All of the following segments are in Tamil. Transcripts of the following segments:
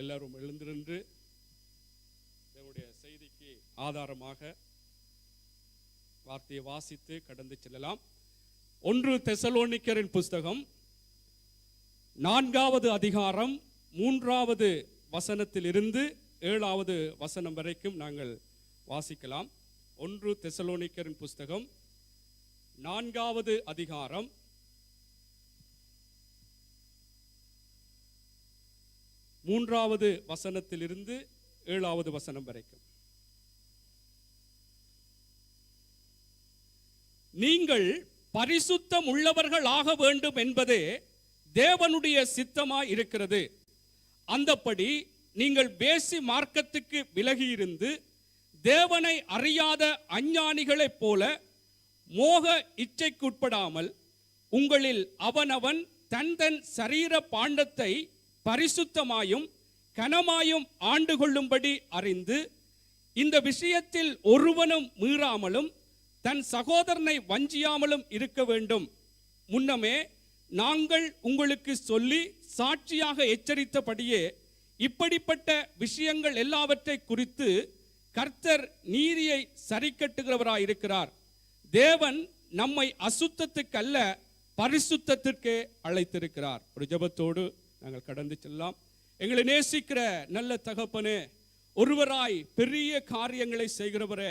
எல்லாரும் எழுந்திருந்து தேவனுடைய செய்திக்கு ஆதாரமாக வார்த்தையை வாசித்து கடந்து செல்லலாம். 1 தெசலோனிக்கரின் புஸ்தகம் 4வது அதிகாரம் 3வது வசனத்திலிருந்து 7வது வசனம் வரைக்கும் நாங்கள் வாசிக்கலாம். 1 தெசலோனிக்கரின் புஸ்தகம் 4வது அதிகாரம் 3வது வசனத்திலிருந்து 7வது வசனம் வரைக்கும். நீங்கள் பரிசுத்தம் உள்ளவர்கள் ஆக வேண்டும் என்பதே தேவனுடைய சித்தமாய் இருக்கிறது. அந்தப்படி நீங்கள் வேசி மார்க்கத்துக்கு விலகியிருந்து தேவனை அறியாத அஞ்ஞானிகளைப் போல மோக இச்சைக்குட்படாமல் உங்களில் அவனவன் தன் தன் சரீர பாண்டத்தை பரிசுத்தமாயும் கனமாயும் ஆண்டு கொள்ளும்படி அறிந்து இந்த விஷயத்தில் ஒருவனும் மீறாமலும் தன் சகோதரனை வஞ்சியாமலும் இருக்க வேண்டும். முன்னமே நாங்கள் உங்களுக்கு சொல்லி சாட்சியாக எச்சரித்தபடியே இப்படிப்பட்ட விஷயங்கள் எல்லாவற்றை குறித்து கர்த்தர் நீதியை சரிக்கட்டுகிறவராயிருக்கிறார். தேவன் நம்மை அசுத்தத்துக்கல்ல பரிசுத்தத்திற்கே அழைத்திருக்கிறார். ஒரு ஜெபத்தோடு நாங்கள் கடந்து செல்லலாம். எங்களை நேசிக்கிற நல்ல தகப்பனே, ஒருவராய் பெரிய காரியங்களை செய்கிறவரே,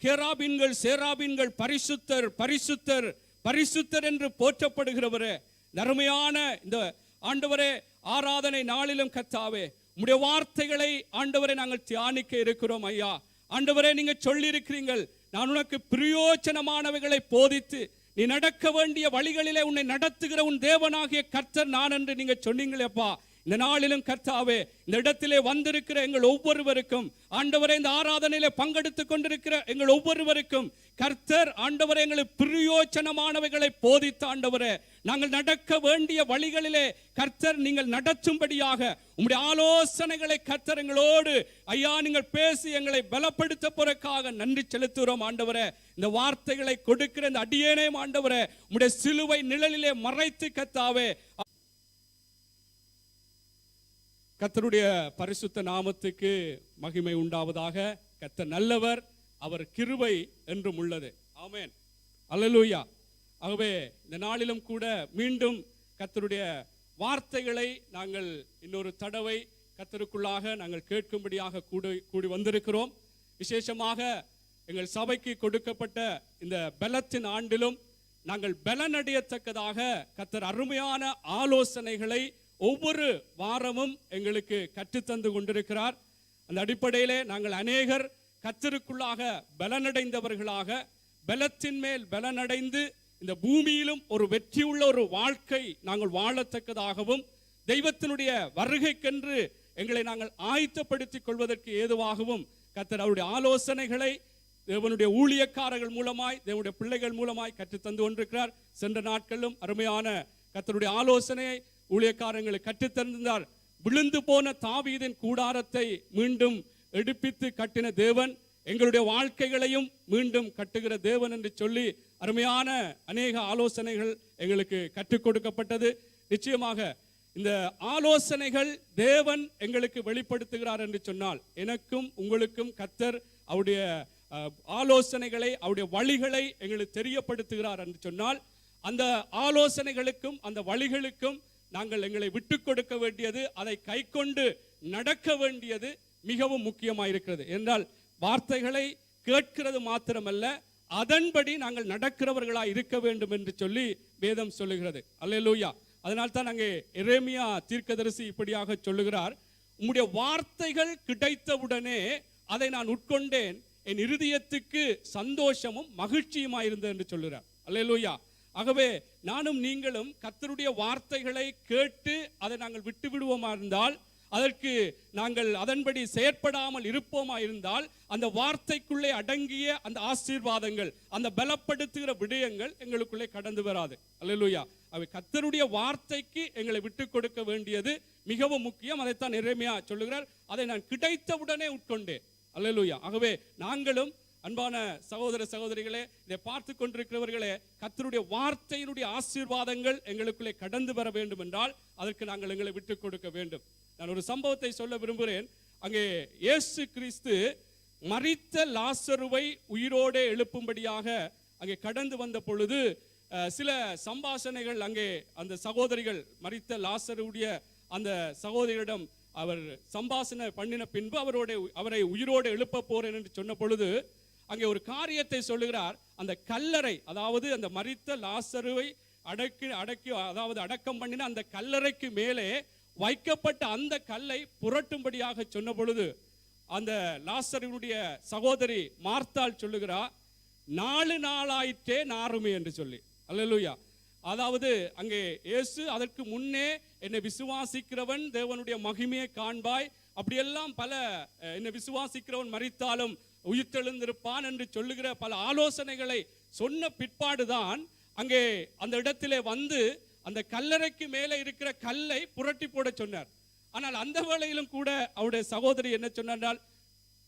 கேராபீன்கள் சேராபீன்கள் பரிசுத்தர் பரிசுத்தர் பரிசுத்தர் என்று போற்றப்படுகிறவரே, நறுமையான இந்த ஆண்டவரே ஆராதனை நாளிலும் கர்த்தாவே உம்முடைய வார்த்தைகளை ஆண்டவரை நாங்கள் தியானிக்க இருக்கிறோம். ஐயா ஆண்டவரே, நீங்க சொல்லி இருக்கிறீர்கள், நான் உனக்கு பிரயோஜனமானவைகளை போதித்து நீ நடக்க வேண்டிய வழிகளிலே உன்னை நடத்துகிற உன் தேவனாகிய கர்த்தர் நான் என்று நீங்க சொன்னீங்களேப்பா. இந்த நாளிலும் கர்த்தாவே இந்த இடத்திலே வந்திருக்கிற எங்கள் ஒவ்வொருவருக்கும் ஆண்டவரே, இந்த ஆராதனையிலே பங்கெடுத்துக் கொண்டிருக்கிற எங்கள் ஒவ்வொருவருக்கும் கர்த்தர் ஆண்டவரே எங்களுக்கு பிரயோஜனமானவைகளை போதித்த ஆண்டவரே, நாங்கள் நடக்க வேண்டிய வழிகளிலே கர்த்தர் நீங்கள் நடத்தும்படியாக உம்முடைய ஆலோசனைகளை கர்த்தர் எங்களோடு ஐயா நீங்கள் பேசி எங்களை பலப்படுத்த போறதுக்காக நன்றி செலுத்துகிறோம். ஆண்டவரே, இந்த வார்த்தைகளை கொடுக்கிற இந்த அடியேனையும் ஆண்டவரே உம்முடைய சிலுவை நிழலிலே மறைத்து கர்த்தாவே கர்த்தருடைய பரிசுத்த நாமத்துக்கு மகிமை உண்டாவதாக. கர்த்தர் நல்லவர், அவர் கிருபை என்றும் உள்ளது. ஆமென், அல்லேலூயா. ஆகவே இந்த நாளிலும் கூட மீண்டும் கர்த்தருடைய வார்த்தைகளை நாங்கள் இன்னொரு தடவை கர்த்தருக்குள்ளாக நாங்கள் கேட்கும்படியாக கூடி வந்திருக்கிறோம். விசேஷமாக எங்கள் சபைக்கு கொடுக்கப்பட்ட இந்த பலத்தின் ஆண்டிலும் நாங்கள் பலனடையத்தக்கதாக கர்த்தர் அருமையான ஆலோசனைகளை ஒவ்வொரு வாரமும் எங்களுக்கு கற்றுத்தந்து கொண்டிருக்கிறார். அந்த அடிப்படையிலே நாங்கள் அநேகர் கர்த்தருக்குள்ளாக பலனடைந்தவர்களாக, பலத்தின் மேல் பலனடைந்து இந்த பூமியிலும் ஒரு வெற்றியுள்ள ஒரு வாழ்க்கை நாங்கள் வாழத்தக்கதாகவும், தெய்வத்தினுடைய வருகைக்கென்று எங்களை நாங்கள் ஆயத்தப்படுத்திக் கொள்வதற்கு ஏதுவாகவும் கர்த்தர் அவருடைய ஆலோசனைகளை தேவனுடைய ஊழியக்காரர்கள் மூலமாய், தேவனுடைய பிள்ளைகள் மூலமாய் கற்றுத்தந்து கொண்டிருக்கிறார். சென்ற நாட்களிலும் அருமையான கர்த்தருடைய ஆலோசனையை ஊழியக்காரங்களை கற்றுத்தந்தார். விழுந்து போன தாவீதின் கூடாரத்தை மீண்டும் எடுப்பித்து கட்டின தேவன் எங்களுடைய வாழ்க்கைகளையும் மீண்டும் கட்டுகிற தேவன் என்று சொல்லி அருமையான அநேக ஆலோசனைகள் எங்களுக்கு கற்றுக் கொடுக்கப்பட்டது. நிச்சயமாக இந்த ஆலோசனைகள் தேவன் எங்களுக்கு வெளிப்படுத்துகிறார் என்று சொன்னால், எனக்கும் உங்களுக்கும் கர்த்தர் அவருடைய ஆலோசனைகளை அவருடைய வழிகளை எங்களுக்கு தெரியப்படுத்துகிறார் என்று சொன்னால், அந்த ஆலோசனைகளுக்கும் அந்த வழிகளுக்கும் நாங்கள் எங்களை விட்டுக் கொடுக்க வேண்டியது, அதை கை கொண்டு நடக்க வேண்டியது மிகவும் முக்கியமாயிருக்கிறது. என்றால் வார்த்தைகளை கேட்கிறது மாத்திரமல்ல, அதன்படி நாங்கள் நடக்கிறவர்களாய் இருக்க வேண்டும் என்று சொல்லி வேதம் சொல்லுகிறது. அல்லேலூயா. அதனால் தான் அங்கே எரேமியா தீர்க்கதரிசி இப்படியாக சொல்லுகிறார், உம்முடைய வார்த்தைகள் கிடைத்தவுடனே அதை நான் உட்கொண்டேன், என் இருதயத்துக்கு சந்தோஷமும் மகிழ்ச்சியுமாயிருந்தது என்று சொல்லுகிறார். அல்லேலூயா. ஆகவே நானும் நீங்களும் கர்த்தருடைய வார்த்தைகளை கேட்டு அதை நாங்கள் விட்டு விடுவோமா இருந்தால், அதற்கு நாங்கள் அதன்படி செயற்படாமல் இருப்போமா இருந்தால், அந்த வார்த்தைக்குள்ளே அடங்கிய அந்த ஆசீர்வாதங்கள், அந்த பலப்படுத்துகிற விடயங்கள் எங்களுக்குள்ளே கடந்து வராது. அல்லேலூயா. அவை கர்த்தருடைய வார்த்தைக்கு எங்களை விட்டுக் கொடுக்க வேண்டியது மிகவும் முக்கியம். அதைத்தான் எரேமியா சொல்லுகிறார், அதை நான் கிடைத்தவுடனே உட்கொண்டேன். அல்லேலூயா. ஆகவே நாங்களும் அன்பான சகோதர சகோதரிகளே, இதை பார்த்து கொண்டிருக்கிறவர்களே, கர்த்தருடைய வார்த்தையினுடைய ஆசீர்வாதங்கள் எங்களுக்குள்ளே கடந்து வர வேண்டும் என்றால் அதற்கு நாங்கள் எங்களை விட்டுக் கொடுக்க வேண்டும். நான் ஒரு சம்பவத்தை சொல்ல விரும்புகிறேன். அங்கே இயேசு கிறிஸ்து மரித்த லாசருவை உயிரோடு எழுப்பும்படியாக அங்கே கடந்து வந்த பொழுது சில சம்பாஷணைகள் அங்கே அந்த சகோதரிகள் மரித்த லாசருடைய அந்த சகோதரியிடம் அவர் சம்பாஷணை பண்ணின பின்பு அவரை உயிரோடு எழுப்ப போறேன் என்று சொன்ன பொழுது அங்கே ஒரு காரியத்தை சொல்லுகிறார். அந்த கல்லறை, அதாவது அந்த மரித்த லாசருவை அதாவது அடக்கம் பண்ணின அந்த கல்லறைக்கு மேலே வைக்கப்பட்ட அந்த கல்லை புரட்டும்படியாக சொன்ன பொழுது அந்த லாசருடைய சகோதரி மார்த்தாள் சொல்லுகிறார், 4 நாளாயிற்றே நாருமே என்று சொல்லி. அல்லேலூயா. அதாவது அங்கே இயேசு அதற்கு முன்னே என்னை விசுவாசிக்கிறவன் தேவனுடைய மகிமையை காண்பாய், அப்படியெல்லாம் பல என்னை விசுவாசிக்கிறவன் மரித்தாலும் உயிர்த்தெழுந்திருப்பான் என்று சொல்லுகிற பல ஆலோசனைகளை சொன்ன பிற்பாடுதான் அங்கே அந்த இடத்திலே வந்து அந்த கல்லறைக்கு மேலே இருக்கிற கல்லை புரட்டி போட சொன்னார். ஆனால் அந்த வேளையிலும் கூட அவருடைய சகோதரி என்ன சொன்னால்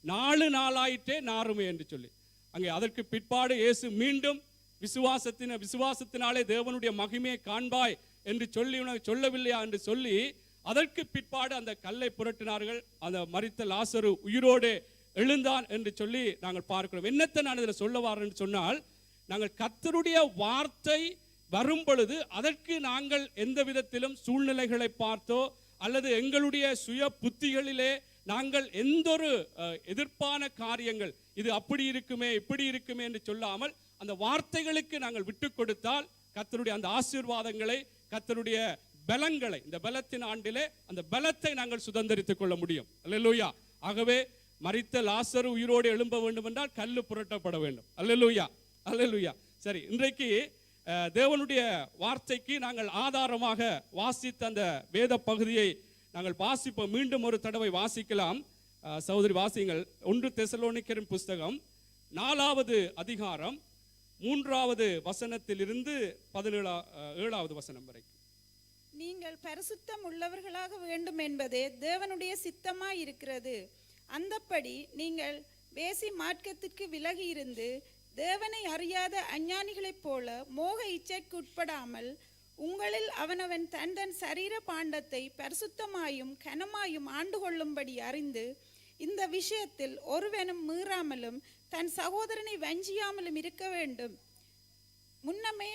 4 நாளாயிற்றே நாருமே என்று சொல்லி அங்கே அதற்கு பிற்பாடு இயேசு மீண்டும் விசுவாசத்தினாலே தேவனுடைய மகிமையை காண்பாய் என்று சொல்லி உனக்கு சொல்லவில்லையா என்று சொல்லி அதற்கு பிற்பாடு அந்த கல்லை புரட்டினார்கள். அந்த மரித்த லாசரு உயிரோடு எழுந்தான் என்று சொல்லி நாங்கள் பார்க்கிறோம். என்னத்தை நான் இதில் சொல்ல வரேன்னு சொன்னால், நாங்கள் கர்த்தருடைய வார்த்தை வரும் பொழுது அதற்கு நாங்கள் எந்த விதத்திலும் சூழ்நிலைகளை பார்த்தோ அல்லது எங்களுடைய சுய புத்திகளிலே நாங்கள் எந்தொரு எதிர்ப்பான காரியங்கள் இது அப்படி இருக்குமே இப்படி இருக்குமே என்று சொல்லாமல் அந்த வார்த்தைகளுக்கு நாங்கள் விட்டு கொடுத்தால் கர்த்தருடைய அந்த ஆசீர்வாதங்களை, கர்த்தருடைய பலங்களை, இந்த பலத்தின் ஆண்டிலே அந்த பலத்தை நாங்கள் சுதந்திரித்துக் கொள்ள முடியும். அல்லேலூயா. ஆகவே மரித்த லாசரு உயிரோடு எழும்ப வேண்டும் என்றால் கல்லு புரட்டப்பட வேண்டும். அல்லேலூயா, அல்லேலூயா. சரி, இன்றைக்கு தேவனுடைய வார்த்தைக்கு நாங்கள் ஆதாரமாக வாசித்த அந்த வேத பகுதியை நாங்கள் வாசிப்போம். மீண்டும் ஒரு தடவை வாசிக்கலாம். சகோதரி வாசியுங்கள். 1 தெசலோனிக்கரின் புஸ்தகம் 4வது அதிகாரம் 3வது வசனத்திலிருந்து 7வது வசனம் வரை. நீங்கள் பரிசுத்தம் உள்ளவர்களாக வேண்டும் என்பதே தேவனுடைய சித்தமாய் இருக்கிறது. அந்தப்படி நீங்கள் வேசி மார்க்கத்திற்கு விலகி இருந்து தேவனை அறியாத அஞ்ஞானிகளைப் போல மோக இச்சைக்கு உட்படாமல் உங்களில் அவனவன் தன் தன் சரீர பாண்டத்தை பரிசுத்தமாயும் கனமாயும் ஆண்டு கொள்ளும்படி அறிந்து இந்த விஷயத்தில் ஒருவனும் மீறாமலும் தன் சகோதரனை வஞ்சியாமலும் இருக்க வேண்டும். முன்னமே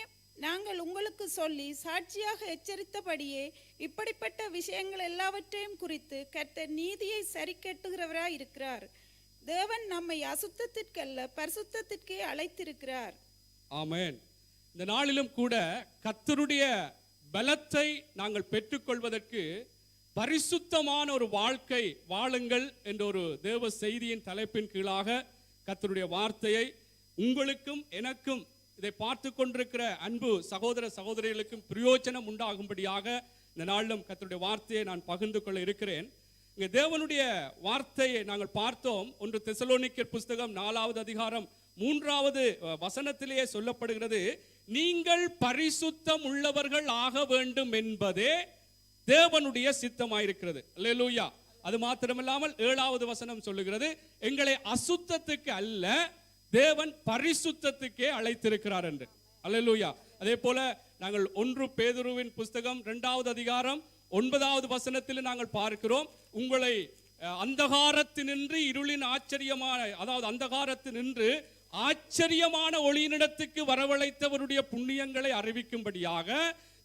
நாங்கள் உங்களுக்கு சொல்லி சாட்சியாக எச்சரித்தபடியே இப்படிப்பட்ட விஷயங்கள் எல்லாவற்றையும் குறித்து கர்த்தர் நீதியை சரி கட்டுகிறவராய் இருக்கிறார். தேவன் நம்மை அசுத்தத்திற்கல்ல பரிசுத்தத்திற்கே அழைத்திருக்கிறார். ஆமென். இந்த நாளிலும் கூட கர்த்தருடைய பலத்தை நாங்கள் பெற்றுக்கொள்வதற்கு பரிசுத்தமான ஒரு வாழ்க்கை வாழுங்கள் என்ற ஒரு தேவ செய்தியின் தலைப்பின் கீழாக கர்த்தருடைய வார்த்தையை உங்களுக்கும் எனக்கும் இதை பார்த்து கொண்டிருக்கிற அன்பு சகோதர சகோதரிகளுக்கும் பிரயோஜனம் உண்டாகும்படியாக இந்த நாளிலும் கர்த்தருடைய வார்த்தையை நான் பகிர்ந்து கொள்ள இருக்கிறேன். இங்கே தேவனுடைய வார்த்தையை நாங்கள் பார்த்தோம். 1 தெசலோனிக்கர் புஸ்தகம் 4வது அதிகாரம் 3வது வசனத்திலேயே சொல்லப்படுகிறது, நீங்கள் பரிசுத்தம் உள்ளவர்கள் ஆக வேண்டும் என்பதே தேவனுடைய சித்தமாயிருக்கிறது. அல்லேலூயா. அது மாத்திரமில்லாமல் 7வது வசனம் சொல்லுகிறது, எங்களை அசுத்தத்துக்கு அல்ல தேவன் பரிசுத்தத்துக்கே அழைத்திருக்கிறார் என்று. அல்லேலூயா. அதே போல நாங்கள் 1 பேதுருவின் புஸ்தகம் 2வது அதிகாரம் 9வது வசனத்தில் நாங்கள் பார்க்கிறோம், உங்களை அந்தகாரத்தினின்று இருளின் ஆச்சரியமான, அதாவது அந்தகாரத்தினின்று ஆச்சரியமான ஒளியினிடத்துக்கு வரவழைத்தவருடைய புண்ணியங்களை அறிவிக்கும்படியாக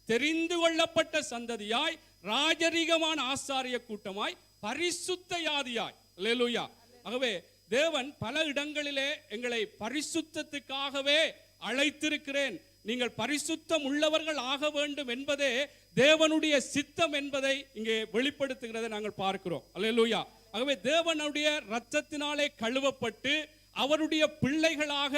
தெரிந்து கொள்ளப்பட்ட சந்ததியாய் ராஜரீகமான ஆசாரிய கூட்டமாய் பரிசுத்த யாதியாய். அல்லேலூயா. ஆகவே தேவன் பல இடங்களிலே எங்களை பரிசுத்தத்துக்காகவே அழைத்திருக்கிறேன், நீங்கள் பரிசுத்தம் உள்ளவர்கள் ஆக வேண்டும் என்பதே தேவனுடைய சித்தம் என்பதை இங்கே வெளிப்படுத்துகிறதை நாங்கள் பார்க்கிறோம். அல்லேலூயா. ஆகவே தேவனுடைய இரத்தத்தினாலே கழுவப்பட்டு அவருடைய பிள்ளைகளாக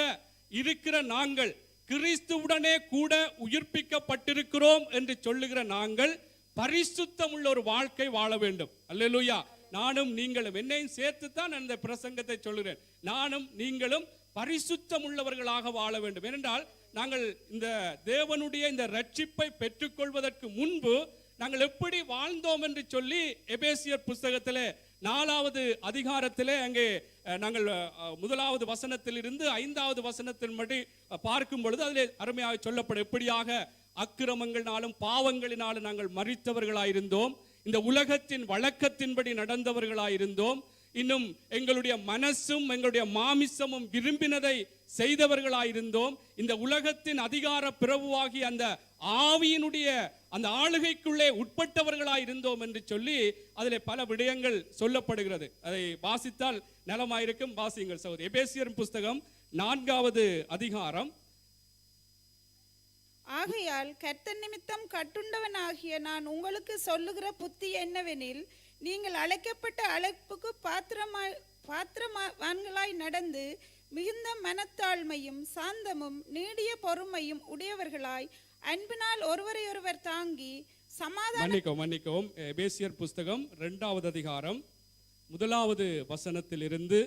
இருக்கிற நாங்கள் கிறிஸ்துவுடனே கூட உயிர்ப்பிக்கப்பட்டிருக்கிறோம் என்று சொல்லுகிற நாங்கள் பரிசுத்தம் உள்ள ஒரு வாழ்க்கை வாழ வேண்டும். அல்லேலூயா. நானும் நீங்களும், என்னையும் சேர்த்து தான் அந்த பிரசங்கத்தை சொல்லுகிறேன், நானும் நீங்களும் பரிசுத்தம் உள்ளவர்களாக வாழ வேண்டும். ஏனென்றால் நாங்கள் இந்த தேவனுடைய இந்த ரட்சிப்பை பெற்றுக்கொள்வதற்கு முன்பு நாங்கள் எப்படி வாழ்ந்தோம் என்று சொல்லி எபேசியர் புஸ்தகத்திலே 4வது அதிகாரத்திலே அங்கே நாங்கள் 1வது வசனத்திலிருந்து 5வது வசனத்தின் படி பார்க்கும் பொழுது அதிலே அருமையாக சொல்லப்படும், எப்படியாக அக்கிரமங்களினாலும் பாவங்களினாலும் நாங்கள் மரித்தவர்களாயிருந்தோம், இந்த உலகத்தின் வழக்கத்தின்படி நடந்தவர்களாயிருந்தோம். இன்னும் எங்களுடைய மனசும் எங்களுடைய மாமிசமும் விரும்பினதை செய்தவர்களாயிருந்தோம். இந்த உலகத்தின் அதிகார பிரபுவாகி அந்த ஆவியினுடைய அந்த ஆளுகைக்குள்ளே உட்பட்டவர்களாயிருந்தோம் என்று சொல்லி அதிலே பல விடயங்கள் சொல்லப்படுகிறது. அதை வாசித்தால் நலமாயிருக்கும். வாசியுங்கள் சகோதரி. எபேசியர் புஸ்தகம் 4வது அதிகாரம். ஆகையால் கர்த்தர் நிமித்தம் கட்டுண்டவனாகிய நான் உங்களுக்கு சொல்லுகிற புத்தி என்னவெனில், நீங்கள் அழைக்கப்பட்ட அழைப்புக்கு பாத்திரவான்களாய் நடந்து மிகுந்த மனத்தாழ்மையும் சாந்தமும் நீடிய பொறுமையும் உடையவர்களாய் அன்பினால் ஒருவரை ஒருவர் தாங்கி மன்னிக்கவும். எபேசியர் புஸ்தகம் 2வது அதிகாரம் 1வது வசனத்திலிருந்து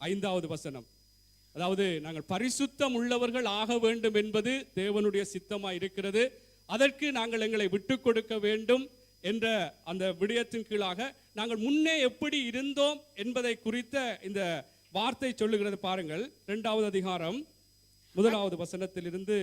5வது வசனம். அதாவது நாங்கள் பரிசுத்தம் உள்ளவர்கள் ஆக வேண்டும் என்பது தேவனுடைய சித்தமாய் இருக்கிறது. அதற்கு நாங்கள் எங்களை விட்டு கொடுக்க வேண்டும் என்ற அந்த விடயத்தின் கீழாக நாங்கள் முன்னே எப்படி இருந்தோம் என்பதை குறித்த இந்த வார்த்தை சொல்லுகிறது. பாருங்கள், 2வது அதிகாரம் 1வது வசனத்திலிருந்து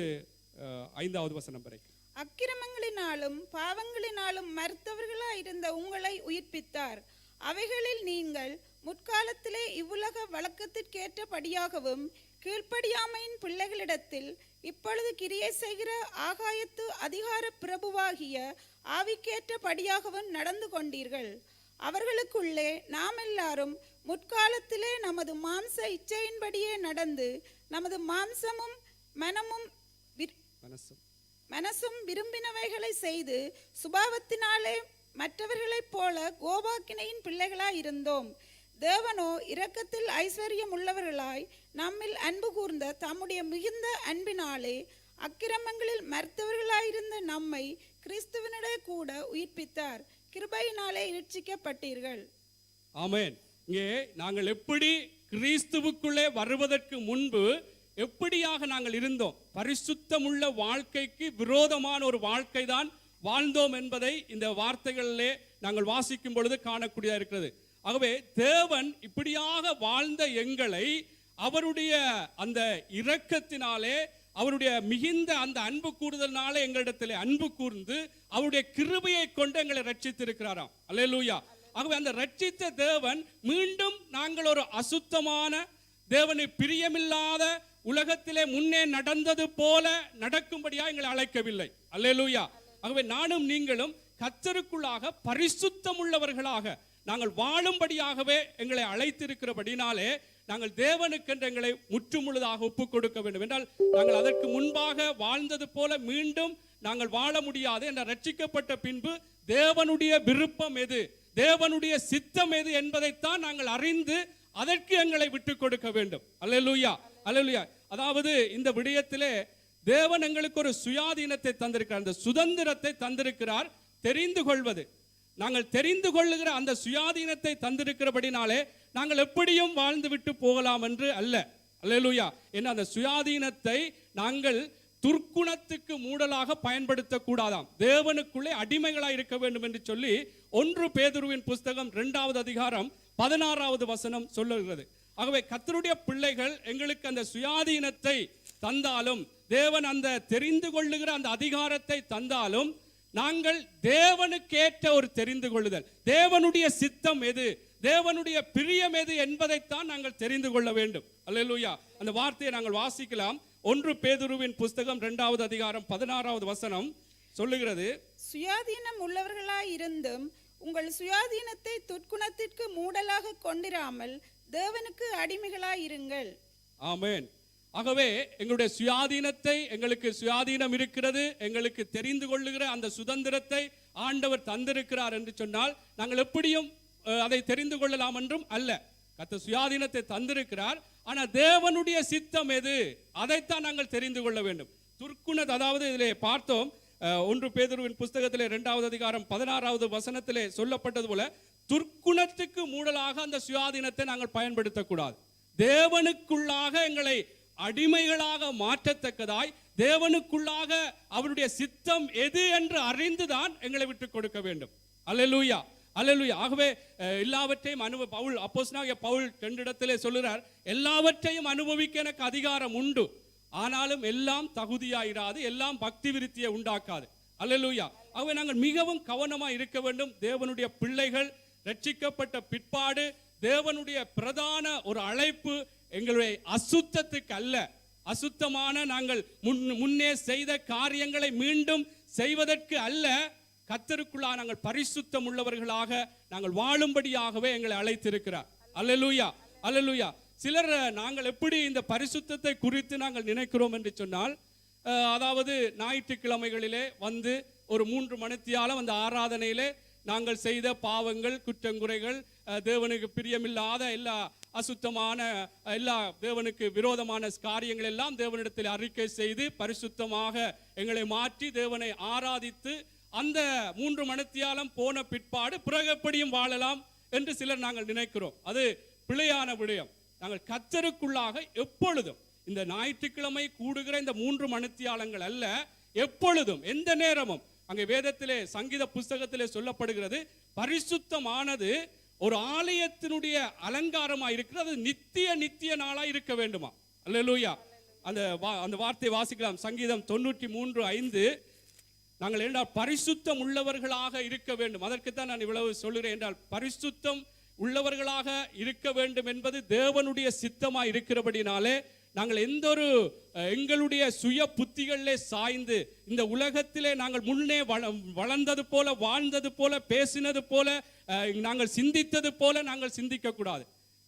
5வது வசனம் வரை. அக்கிரமங்களினாலும் பாவங்களினாலும் மறுத்தவர்களாய் இருந்த உங்களை உயிர்ப்பித்தார். அவைகளில் நீங்கள் முற்காலத்திலே இவ்வுலக வழக்கத்திற்கேற்றபடியாகவும் கீழ்ப்படியாமையின் பிள்ளைகளிடத்தில் இப்பொழுது கிரியை செய்கிற ஆகாயத்து அதிகார பிரபுவாகிய ஆவிக்கேற்றபடியாகவும் நடந்து கொண்டீர்கள். அவர்களுக்குள்ளே நாம் எல்லாரும் முற்காலத்திலே நமது மாம்ச இச்சையின்படியே நடந்து நமது மாம்சமும் மனசும் விரும்பினவைகளை செய்து சுபாவத்தினாலே மற்றவர்களைப் போல கோபாக்கினையின் பிள்ளைகளாய் இருந்தோம். தேவனோ இரக்கத்தில் ஐஸ்வர்யம் உள்ளவர்களாய் நம்மில் அன்பு கூர்ந்த தம்முடைய மிகுந்த அன்பினாலே அக்கிரமங்களில் மறுத்தவர்களாயிருந்த நம்மை கிறிஸ்துவனுடைய கூட உயிர்ப்பித்தார். கிருபையினாலே இரட்சிக்கப்பட்டீர்கள். ஆமென். இங்கே நாங்கள் எப்படி கிறிஸ்துவுக்குள்ளே வருவதற்கு முன்பு எப்படியாக நாங்கள் இருந்தோம், பரிசுத்தமுள்ள வாழ்க்கைக்கு விரோதமான ஒரு வாழ்க்கை தான் வாழ்ந்தோம் என்பதை இந்த வார்த்தைகளிலே நாங்கள் வாசிக்கும் பொழுது காணக்கூடியதாக இருக்கிறது. ஆகவே தேவன் இப்படியாக வாழ்ந்த எங்களை அவருடைய அந்த இரக்கத்தினாலே, அவருடைய மிகுந்த அந்த அன்பு கூறுதலினாலே எங்களிடத்திலே அன்பு கூர்ந்து அவருடைய கிருபையை கொண்டு எங்களை ரட்சித்திருக்கிறாராம். அல்லேலூயா. ஆகவே அந்த ரட்சித்த தேவன் மீண்டும் நாங்கள் ஒரு அசுத்தமான தேவனை பிரியமில்லாத உலகத்திலே முன்னே நடந்தது போல நடக்கும்படியாக எங்களை அழைக்கவில்லை. அல்லேலூயா. ஆகவே நானும் நீங்களும் கர்த்தருக்குள்ளாக பரிசுத்தம் உள்ளவர்களாக நாங்கள் வாழும்படியாகவே எங்களை அழைத்திருக்கிறபடினாலே நாங்கள் தேவனுக்கென்று எங்களை முற்றுமுழுதாக ஒப்புக் கொடுக்க வேண்டும். என்றால் நாங்கள் அதற்கு முன்பாக வாழ்ந்தது போல மீண்டும் நாங்கள் வாழ முடியாது. என்ற ரட்சிக்கப்பட்ட பின்பு தேவனுடைய விருப்பம் எது, தேவனுடைய சித்தம் எது என்பதைத்தான் நாங்கள் அறிந்து அதற்கு எங்களை விட்டுக் கொடுக்க வேண்டும். அல்லேலூயா, அல்லேலூயா. அதாவது இந்த விடயத்திலே தேவன் எங்களுக்கு ஒரு சுயாதீனத்தை தந்திருக்கிறார், அந்த சுதந்திரத்தை தந்திருக்கிறார். தெரிந்து கொள்வது, நாங்கள் தெரிந்து கொள்ளுகிற அந்த சுயாதீனத்தை தந்திருக்கிறபடினாலே நாங்கள் எப்படியும் வாழ்ந்து விட்டு போகலாம் என்று அல்ல. அல்லேலூயா. என்ன, அந்த சுயாதீனத்தை நாங்கள் துர்க்குணத்துக்கு மூடலாக பயன்படுத்தக்கூடாதாம். தேவனுக்குள்ளே அடிமைகளாக இருக்க வேண்டும் என்று சொல்லி 1 பேதுருவின் புஸ்தகம் 2வது அதிகாரம் 16வது வசனம் சொல்லுகிறது. ஆகவே கர்த்தருடைய பிள்ளைகள் எங்களுக்கு அந்த சுயாதீனத்தை தந்தாலும், தேவன் அந்த தெரிந்து கொள்ளுகிற அந்த அதிகாரத்தை தந்தாலும், நாங்கள் தேவனுக்கேற்ற ஒரு தெரிந்து கொள்ளுதல், தேவனுடைய சித்தம் எது, தேவனுடைய பிரியம் எது என்பதைத்தான் நாங்கள் தெரிந்து கொள்ள வேண்டும். அல்லேலூயா. அந்த வார்த்தையை நாங்கள் வாசிக்கலாம். 1 பேதுருவின் புஸ்தகம் 2வது அதிகாரம் 16வது வசனம் சொல்லுகிறது, சுயாதீனம் உள்ளவர்களாய் இருந்தும் உங்கள் சுயாதீனத்தை துர்க்குணத்திற்கு மூடலாக கொண்டிராமல் தேவனுக்கு அடிமைகளாய் இருங்கள். ஆமென். ஆகவே எங்களுடைய சுயாதீனத்தை, எங்களுக்கு சுயாதீனம் இருக்கிறது, எங்களுக்கு தெரிந்து கொள்ளுகிற அந்த சுதந்திரத்தை ஆண்டவர் தந்திருக்கிறார் என்று சொன்னால் நாங்கள் எப்படியும் அதை தெரிந்து கொள்ளலாம் என்றும் அல்ல. கர்த்தர் சுயாதீனத்தை தந்திருக்கிறார். ஆனால் தேவனுடைய சித்தம் எது, அதைத்தான் நாங்கள் தெரிந்து கொள்ள வேண்டும். துர்க்குண, அதாவது இதிலே பார்த்தோம் 1 பேதுருவின் புஸ்தகத்திலே 2வது அதிகாரம் 16வது வசனத்திலே சொல்லப்பட்டது போல துர்க்குணத்துக்கு மூடலாக அந்த சுயாதீனத்தை நாங்கள் பயன்படுத்தக்கூடாது. தேவனுக்குள்ளாக எங்களை அடிமைகளாக மாற்றத்தக்கதாய், தேவனுக்குள்ளாக அவருடைய சித்தம் எது என்று அறிந்துதான் எங்களை விட்டு கொடுக்க வேண்டும். அல்லேலூயா, அல்லேலூயா. ஆகவே எல்லாவற்றையும் பவுல், அப்போஸ்தலனாகிய பவுல் 2 இடத்திலே சொல்லுகிறார், எல்லாவற்றையும் அனுபவிக்க எனக்கு அதிகாரம் உண்டு, ஆனாலும் எல்லாம் தகுதியாயிராது, எல்லாம் பக்தி விருத்தியை உண்டாக்காது. அல்லேலூயா. ஆகவே நாங்கள் மிகவும் கவனமா இருக்க வேண்டும். தேவனுடைய பிள்ளைகள் ரட்சிக்கப்பட்ட பிற்பாடு தேவனுடைய பிரதான ஒரு அழைப்பு எங்களுடைய அசுத்தத்துக்கு அல்ல, அசுத்தமான நாங்கள் முன்னே செய்த காரியங்களை மீண்டும் செய்வதற்கு அல்ல, கர்த்தருக்குள்ளாக நாங்கள் பரிசுத்தம் உள்ளவர்களாக நாங்கள் வாழும்படியாகவே எங்களை அழைத்திருக்கிறார். அல்லேலூயா, அல்லேலூயா. சிலர் நாங்கள் எப்படி இந்த பரிசுத்தத்தை குறித்து நாங்கள் நினைக்கிறோம் என்று சொன்னால், அதாவது ஞாயிற்றுக்கிழமைகளிலே வந்து ஒரு 3 மணித்தியாலம் அந்த ஆராதனையிலே நாங்கள் செய்த பாவங்கள், குற்றங்குறைகள், தேவனுக்கு பிரியமில்லாத எல்லா அசுத்தமான எல்லா தேவனுக்கு விரோதமான காரியங்கள் எல்லாம் தேவனிடத்தில் அறிக்கை செய்து பரிசுத்தமாக எங்களை மாற்றி தேவனை ஆராதித்து அந்த 3 மணித்தியாலம் போன பிற்பாடு பிறகு எப்படியும் வாழலாம் என்று சிலர் நாங்கள் நினைக்கிறோம். அது பிழையான விடயம். நாங்கள் கர்த்தருக்குள்ளாக எப்பொழுதும் இந்த ஞாயிற்றுக்கிழமை கூடுகிற இந்த 3 மணித்தியாலங்கள் அல்ல, எப்பொழுதும் எந்த நேரமும். அங்கே வேதத்திலே சங்கீத புஸ்தகத்திலே சொல்லப்படுகிறது, பரிசுத்தமானது ஒரு ஆலயத்தினுடைய அலங்காரமா இருக்கிறது, நித்திய நாளா இருக்க வேண்டுமா. அல்லேலூயா. அந்த வார்த்தை வாசிக்கலாம். சங்கீதம் 93:5. நாங்கள் என்றால் பரிசுத்தம் உள்ளவர்களாக இருக்க வேண்டும். அதற்குத்தான் நான் இவ்வளவு சொல்லுகிறேன். என்றால் பரிசுத்தம் உள்ளவர்களாக இருக்க வேண்டும் என்பது தேவனுடைய சித்தமாக இருக்கிறபடினாலே நாங்கள் எந்த ஒரு எங்களுடைய சுய புத்திகளிலே சாய்ந்து இந்த உலகத்திலே நாங்கள் முன்னே வளர்ந்தது போல, வாழ்ந்தது போல, பேசினது போல, நாங்கள் சிந்தித்தது போல நாங்கள் சிந்திக்க கூடாது.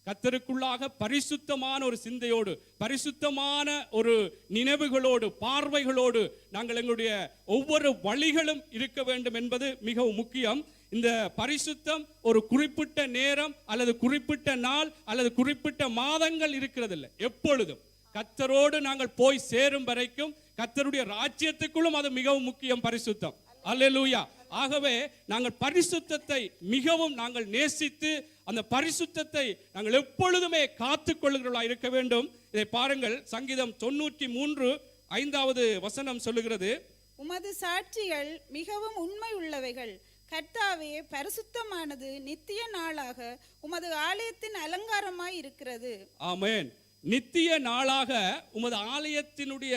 கர்த்தருக்குள்ளாக பரிசுத்தமான ஒரு சிந்தையோடு, பரிசுத்தமான ஒரு நினைவுகளோடு, பார்வைகளோடு நாங்கள் எங்களுடைய ஒவ்வொரு வழிகளும் இருக்க வேண்டும் என்பது மிகவும் முக்கியம். இந்த பரிசுத்தம் ஒரு குறிப்பிட்ட நேரம் அல்லது குறிப்பிட்ட நாள் அல்லது குறிப்பிட்ட மாதங்கள் இருக்கிறதில்லை. எப்பொழுதும் கர்த்தரோடு நாங்கள் போய் சேரும் வரைக்கும் கர்த்தருடைய ராஜ்யத்துக்குள்ளும் அது மிகவும் முக்கியம், பரிசுத்தம். அல்லேலூயா. ஆகவே நாங்கள் பரிசுத்தத்தை மிகவும் நாங்கள் நேசித்து அந்த பரிசுத்தத்தை நாங்கள் எப்பொழுதுமே காத்துக் கொள்ளுகிறவர்களாக இருக்க வேண்டும். இதை பாருங்கள், சங்கீதம் 93:5 சொல்லுகிறது, உமது சாட்சிகள் மிகவும் உண்மை உள்ளவைகள், கர்த்தாவே பரிசுத்தமானது நித்திய நாளாக உமது ஆலயத்தின் அலங்காரமாய் இருக்கிறது. ஆமென். நித்திய நாளாக உமது ஆலயத்தினுடைய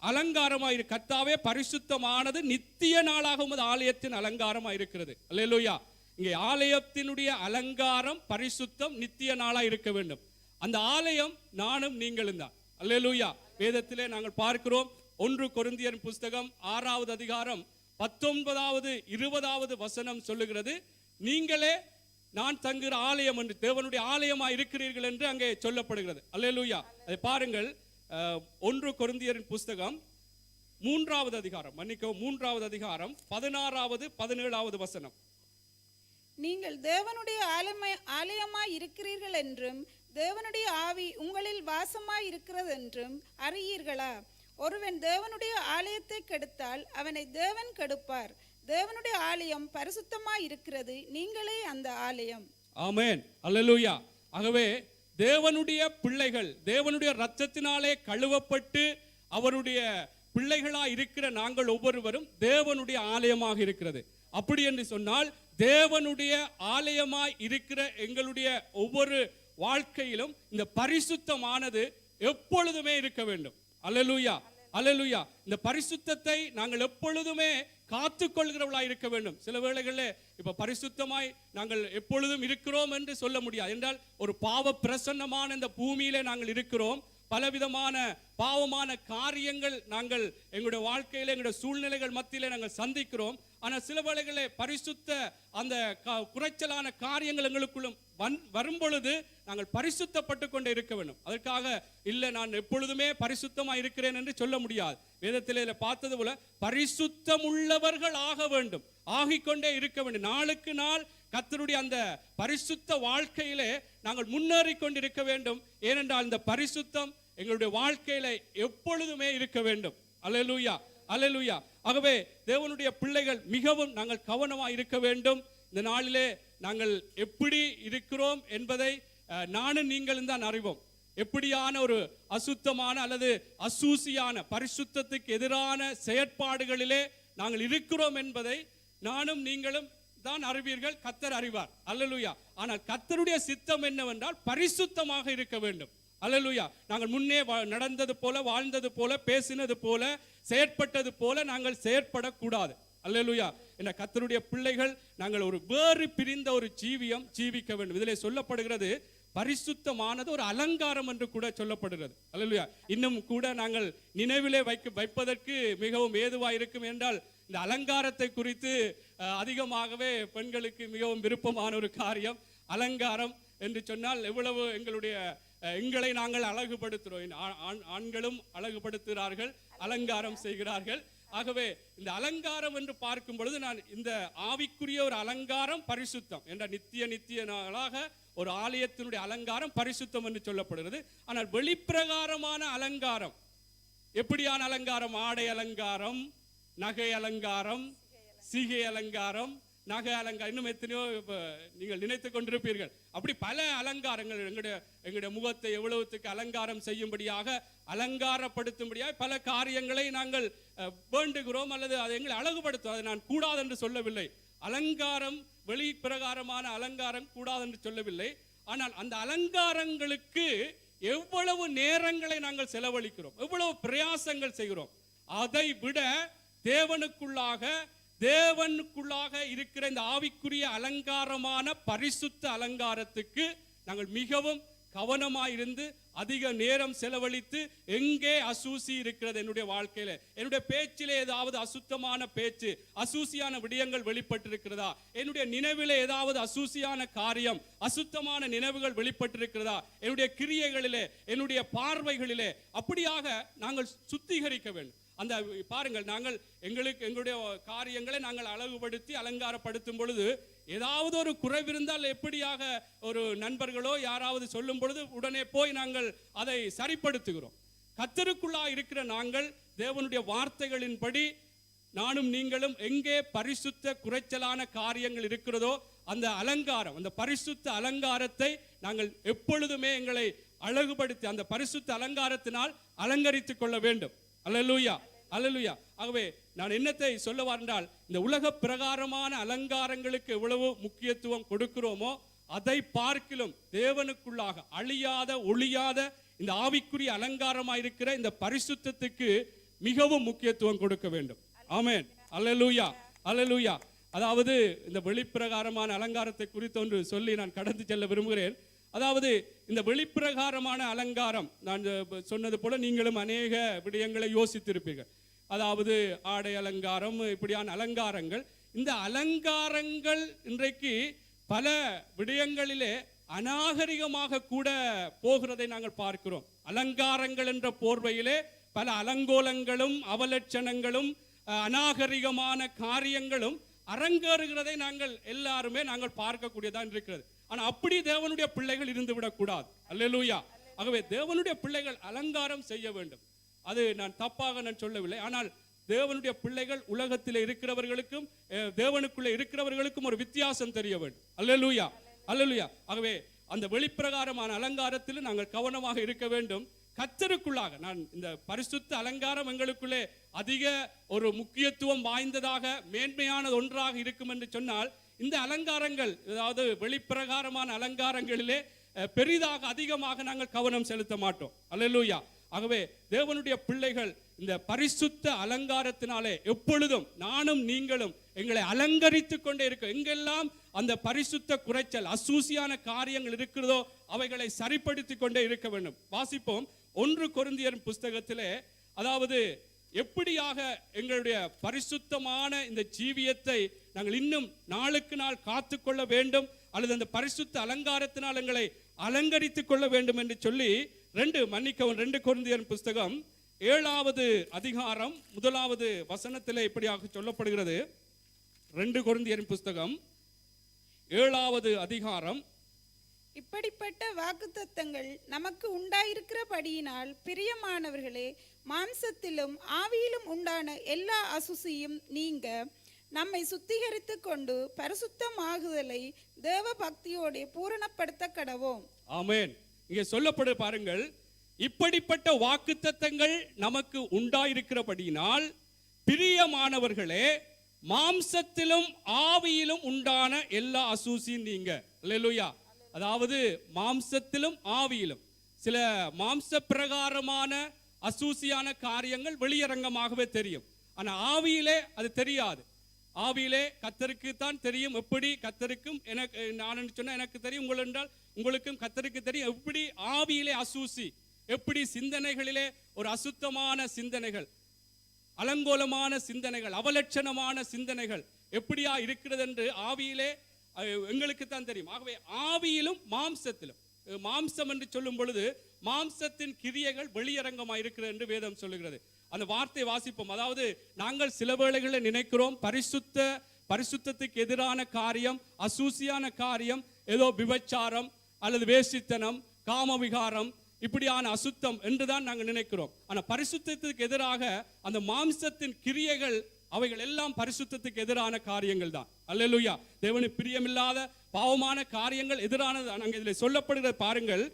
அலங்காரமாய், கர்த்தாவே பரிசுத்தமானது நித்திய நாளாக உமது ஆலயத்தின் அலங்காரமாய் இருக்கிறது. அல்லேலூயா. இங்கே ஆலயத்தினுடைய அலங்காரம், பரிசுத்தம் நித்திய நாளா இருக்க வேண்டும். அந்த ஆலயம் நானும் நீங்களும் தான். அல்லேலூயா. வேதத்திலே நாங்கள் பார்க்கிறோம், 1 கொரிந்தியர் புஸ்தகம் 6வது அதிகாரம் 19வது 20வது சொல்லுகிறது, நீங்களே நான் தங்குகிற ஆலயம் என்று, தேவனுடைய ஆலயமா இருக்கிறீர்கள் என்று அங்கே சொல்லப்படுகிறது. அல்லேலூயா. அதை பாருங்கள், 1 கொரிந்தியர் புஸ்தகம் 3வது அதிகாரம், மன்னிக்கவும் 3வது அதிகாரம் 16வது 17வது நீங்கள் தேவனுடைய ஆலயமாய் இருக்கிறீர்கள் என்றும் தேவனுடைய ஆவி உங்களில் வாசமாய் இருக்கிறது என்றும் அறியீர்களா? ஒருவன் தேவனுடைய ஆலயத்தை கெடுத்தால் அவனை தேவன் கெடுப்பார். தேவனுடைய ஆலயம் பரிசுத்தமாய் இருக்கிறது, நீங்களே அந்த ஆலயம். ஆமென். அல்லேலூயா. ஆகவே தேவனுடைய பிள்ளைகள் தேவனுடைய இரத்தத்தினாலே கழுவப்பட்டு அவருடைய பிள்ளைகளா இருக்கிற நாங்கள் ஒவ்வொருவரும் தேவனுடைய ஆலயமாக இருக்கிறது. அப்படி என்று சொன்னால் தேவனுடைய ஆலயமாய் இருக்கிற எங்களுடைய ஒவ்வொரு வாழ்க்கையிலும் இந்த பரிசுத்தமானது எப்பொழுதுமே இருக்க வேண்டும். அல்லேலூயா, அல்லேலூயா. இந்த பரிசுத்தத்தை நாங்கள் எப்பொழுதுமே காத்துக்கொள்கிறவர்களாய் இருக்க வேண்டும். சில வேளைகளில் இப்ப பரிசுத்தமாய் நாங்கள் எப்பொழுதும் இருக்கிறோம் என்று சொல்ல முடியாது. என்றால் ஒரு பாவ பிரசன்னமான இந்த பூமியிலே நாங்கள் இருக்கிறோம். பலவிதமான பாவமான காரியங்கள் நாங்கள் எங்களுடைய வாழ்க்கையில, எங்களுடைய சூழ்நிலைகள் மத்தியிலே நாங்கள் சந்திக்கிறோம். ஆனால் சில வேளைகளிலே பரிசுத்த அந்த குறைச்சலான காரியங்கள் எங்களுக்குள்ளும் வரும் பொழுது நாங்கள் பரிசுத்தப்பட்டு கொண்டே இருக்க வேண்டும். அதற்காக இல்லை நான் எப்பொழுதுமே பரிசுத்தமா இருக்கிறேன் என்று சொல்ல முடியாது. வேதத்திலே பார்த்தது போல பரிசுத்தம் உள்ளவர்கள் ஆக வேண்டும், ஆகிக்கொண்டே இருக்க வேண்டும். நாளுக்கு நாள் கர்த்தருடைய அந்த பரிசுத்த வாழ்க்கையிலே நாங்கள் முன்னேறி கொண்டிருக்க வேண்டும். ஏனென்றால் இந்த பரிசுத்தம் எங்களுடைய வாழ்க்கையில எப்பொழுதுமே இருக்க வேண்டும். அல்லேலூயா, அல்லேலூயா. ஆகவே தேவனுடைய பிள்ளைகள் மிகவும் நாங்கள் கவனமாக இருக்க வேண்டும். இந்த நாளிலே நாங்கள் எப்படி இருக்கிறோம் என்பதை நானும் நீங்களும் தான் அறிவோம். எப்படியான ஒரு அசுத்தமான அல்லது அசூசியான பரிசுத்தத்துக்கு எதிரான செயற்பாடுகளிலே நாங்கள் இருக்கிறோம் என்பதை நானும் நீங்களும் தான் அறிவீர்கள், கர்த்தர் அறிவார். அல்லேலூயா. ஆனால் கர்த்தருடைய சித்தம் என்னவென்றால் பரிசுத்தமாக இருக்க வேண்டும். அல்லேலூயா. நாங்கள் முன்னே நடந்தது போல, வாழ்ந்தது போல, பேசினது போல, செயற்பட்டது போல நாங்கள் செயற்படக்கூடாது. அல்லேலூயா. என்ற கர்த்தருடைய பிள்ளைகள் நாங்கள் ஒரு வேறு பிரிந்த ஒரு ஜீவிக்க வேண்டும். இதிலே சொல்லப்படுகிறது பரிசுத்தமானது ஒரு அலங்காரம் என்று கூட சொல்லப்படுகிறது. அல்லேலூயா. இன்னும் கூட நாங்கள் நினைவிலே வைப்பதற்கு மிகவும் ஏதுவாக இருக்கும் என்றால் இந்த அலங்காரத்தை குறித்து அதிகமாகவே பெண்களுக்கு மிகவும் விருப்பமான ஒரு காரியம் அலங்காரம் என்று சொன்னால் எவ்வளவு எங்களை நாங்கள் அழகுபடுத்துகிறோம். ஆண்களும் அழகுபடுத்துகிறார்கள், அலங்காரம் செய்கிறார்கள். ஆகவே இந்த அலங்காரம் என்று பார்க்கும் பொழுது நான் இந்த ஆவிக்குரிய ஒரு அலங்காரம் பரிசுத்தம் என்ற நித்திய நாளாக ஒரு ஆலயத்தினுடைய அலங்காரம் பரிசுத்தம் என்று சொல்லப்படுகிறது. ஆனால் வெளிப்பிரகாரமான அலங்காரம் எப்படியான அலங்காரம்? ஆடை அலங்காரம், நகை அலங்காரம், சிகை அலங்காரம், நகை அலங்காரம், இன்னும் எத்தனையோ நீங்கள் நினைத்துக் கொண்டிருப்பீர்கள். அப்படி பல அலங்காரங்கள் எங்களுடைய முகத்தை எவ்வளவுத்துக்கு அலங்காரம் செய்யும்படியாக, அலங்காரப்படுத்தும்படியாக பல காரியங்களை நாங்கள் வேண்டுகிறோம் அல்லது அதை எங்களை அழகுபடுத்தும். அதை நான் கூடாது என்று சொல்லவில்லை. அலங்காரம், வெளிப்பிரகாரமான அலங்காரம் கூடாது என்று சொல்லவில்லை. ஆனால் அந்த அலங்காரங்களுக்கு எவ்வளவு நேரங்களை நாங்கள் செலவழிக்கிறோம், எவ்வளவு பிரயாசங்கள் செய்கிறோம். அதை விட தேவனுக்குள்ளாக இருக்கிற இந்த ஆவிக்குரிய அலங்காரமான பரிசுத்த அலங்காரத்துக்கு நாங்கள் மிகவும் கவனமாயிருந்து அதிக நேரம் செலவழித்து, எங்கே அசூசி இருக்கிறது என்னுடைய வாழ்க்கையில, என்னுடைய பேச்சிலே ஏதாவது அசுத்தமான பேச்சு, அசூசியான விடயங்கள் வெளிப்பட்டிருக்கிறதா, என்னுடைய நினைவிலே ஏதாவது அசூசியான காரியம், அசுத்தமான நினைவுகள் வெளிப்பட்டிருக்கிறதா, என்னுடைய கிரியைகளிலே, என்னுடைய பார்வைகளிலே, அப்படியாக நாங்கள் சுத்திகரிக்க வேண்டும். அந்த பாருங்கள், நாங்கள் எங்களுடைய காரியங்களை நாங்கள் அழகுபடுத்தி அலங்காரப்படுத்தும் பொழுது ஏதாவது ஒரு குறைவிருந்தால் எப்படியாக ஒரு நண்பர்களோ யாராவது சொல்லும் பொழுது உடனே போய் நாங்கள் அதை சரிப்படுத்துகிறோம். கர்த்தருக்குள்ளா இருக்கிற நாங்கள் தேவனுடைய வார்த்தைகளின்படி நானும் நீங்களும் எங்கே பரிசுத்த குறைச்சலான காரியங்கள் இருக்கிறதோ அந்த அலங்காரம், அந்த பரிசுத்த அலங்காரத்தை நாங்கள் எப்பொழுதுமே எங்களை அழகுபடுத்தி அந்த பரிசுத்த அலங்காரத்தினால் அலங்கரித்துக் கொள்ள வேண்டும். அல்லேலூயா, அல்லேலூயா. ஆகவே நான் என்னத்தை சொல்ல வந்தால், இந்த உலக பிரகாரமான அலங்காரங்களுக்கு எவ்வளவு முக்கியத்துவம் கொடுக்கிறோமோ அதை பார்க்கிலும் தேவனுக்குள்ளாக அழியாத ஒளியாத இந்த ஆவிக்குரிய அலங்காரமாயிருக்கிற இந்த பரிசுத்தத்துக்கு மிகவும் முக்கியத்துவம் கொடுக்க வேண்டும். ஆமென், அல்லேலூயா, அல்லேலூயா. அதாவது இந்த வெளிப்பிரகாரமான அலங்காரத்தை குறித்து ஒன்று சொல்லி நான் கடந்து செல்ல விரும்புகிறேன். அதாவது இந்த வெளிப்பிரகாரமான அலங்காரம், நான் சொன்னது போல நீங்களும் அநேக விடயங்களை யோசித்திருப்பீர்கள். அதாவது ஆடை அலங்காரம், இப்படியான அலங்காரங்கள். இந்த அலங்காரங்கள் இன்றைக்கு பல விடயங்களிலே அநாகரிகமாக கூட போகிறதை நாங்கள் பார்க்கிறோம். அலங்காரங்கள் என்ற போர்வையிலே பல அலங்கோலங்களும் அவலட்சணங்களும் அநாகரிகமான காரியங்களும் அரங்கேறுகிறதை நாங்கள் எல்லாருமே பார்க்கக்கூடியதான் இருக்கிறது. ஆனா அப்படி தேவனுடைய பிள்ளைகள் இருந்து விடக்கூடாது. அல்லேலூயா. ஆகவே தேவனுடைய பிள்ளைகள் அலங்காரம் செய்ய வேண்டும். அது நான் தப்பாக நான் சொல்லவில்லை. ஆனால் தேவனுடைய பிள்ளைகள் உலகத்தில் இருக்கிறவர்களுக்கும் தேவனுக்குள்ளே இருக்கிறவர்களுக்கும் ஒரு வித்தியாசம் தெரிய வேண்டும். அல்லேலூயா, அல்லேலூயா. ஆகவே அந்த வெளிப்பிரகாரமான அலங்காரத்தில் நாங்கள் கவனமாக இருக்க வேண்டும். கர்த்தருக்குள்ளாக நான் இந்த பரிசுத்த அலங்காரம் எங்களுக்குள்ளே அதிக ஒரு முக்கியத்துவம் வாய்ந்ததாக மேன்மையான ஒன்றாக இருக்கும் என்று சொன்னால், இந்த அலங்காரங்கள், அதாவது வெளிப்பிரகாரமான அலங்காரங்களிலே பெரிதாக அதிகமாக நாங்கள் கவனம் செலுத்த மாட்டோம். அல்லேலூயா. ஆகவே தேவனுடைய பிள்ளைகள் இந்த பரிசுத்த அலங்காரத்தினாலே எப்பொழுதும் நானும் நீங்களும் எங்களை அலங்கரித்துக் கொண்டே இருக்க, எங்கெல்லாம் அந்த பரிசுத்த குறைச்சல் அசூசியான காரியங்கள் இருக்கிறதோ அவைகளை சரிப்படுத்திக் கொண்டே இருக்க வேண்டும். வாசிப்போம் 1 கொரிந்தியர் புஸ்தகத்திலே, அதாவது எப்படியாக எங்களுடைய பரிசுத்தமான இந்த ஜீவியத்தை நாங்கள் இன்னும் நாளுக்கு நாள் காத்துக்கொள்ள வேண்டும், அல்லது அந்த பரிசுத்த அலங்காரத்தினால் எங்களை அலங்கரித்துக் கொள்ள வேண்டும் என்று சொல்லி 2 கொரிந்தியர் புஸ்தகம் 7வது அதிகாரம் 1வது வசனத்திலே இப்படியாக சொல்லப்படுகிறது. 2 கொரிந்தியர் புஸ்தகம் 7வது அதிகாரம். இப்படிப்பட்ட வாக்குத்தத்தங்கள் நமக்கு உண்டாயிருக்கிறபடியினால் பிரியமானவர்களே, மாம்சத்திலும் ஆவியிலும் உண்டான எல்லா அசுசியும் நீங்க நம்மை சுத்திகரித்து கொண்டு பரிசுத்தமாகுதலை தேவ பக்தியோடு பூரணப்படுத்த கடவோம். ஆமென். இங்கே சொல்லப்படு பாருங்கள், இப்படிப்பட்ட வாக்குத்தத்தங்கள் நமக்கு உண்டாயிருக்கிறபடியினால் பிரியமானவர்களே, மாம்சத்திலும் ஆவியிலும் உண்டான எல்லா அசூசியும் நீங்க. அல்லேலூயா. அதாவது மாம்சத்திலும் ஆவியிலும், சில மாம்ச பிரகாரமான அசூசியான காரியங்கள் வெளியரங்கமாகவே தெரியும். ஆனா ஆவியிலே அது தெரியாது. ஆவியிலே கர்த்தருக்கு தான் தெரியும். எப்படி கர்த்தருக்கும் எனக்கு, நான் சொன்ன எனக்கு தெரியும், உங்கள் என்றால் உங்களுக்கும் கர்த்தருக்கு தெரியும். எப்படி ஆவியிலே அசூசி, எப்படி சிந்தனைகளிலே ஒரு அசுத்தமான சிந்தனைகள், அலங்கோலமான சிந்தனைகள், அவலட்சணமான சிந்தனைகள் எப்படியா இருக்கிறது என்று ஆவியிலே எங்களுக்கு தான் தெரியும். ஆகவே ஆவியிலும் மாம்சத்திலும், மாம்சம் என்று சொல்லும் பொழுது மாம்சத்தின் கிரியைகள் வெளியரங்கமாக இருக்கிறது என்று வேதம் சொல்லுகிறது. அந்த வார்த்தை வாசிப்போம். அதாவது நாங்கள் சில வேளைகளில் நினைக்கிறோம் பரிசுத்தத்துக்கு எதிரான காரியம், அசூசியான காரியம், ஏதோ விபச்சாரம் அல்லது வேசித்தனம், காமவிகாரம், இப்படியான அசுத்தம் என்றுதான் நாங்கள் நினைக்கிறோம். ஆனா பரிசுத்தத்துக்கு எதிராக அந்த மாம்சத்தின் கிரியைகள், அவைகள் எல்லாம் பரிசுத்தத்துக்கு எதிரான காரியங்கள் தான். அல்லேலூயா. தேவனுக்கு பிரியமில்லாத பாவமான காரியங்கள் எதிரானது. நாங்கள் இதில் சொல்லப்படுகிற பாருங்கள்,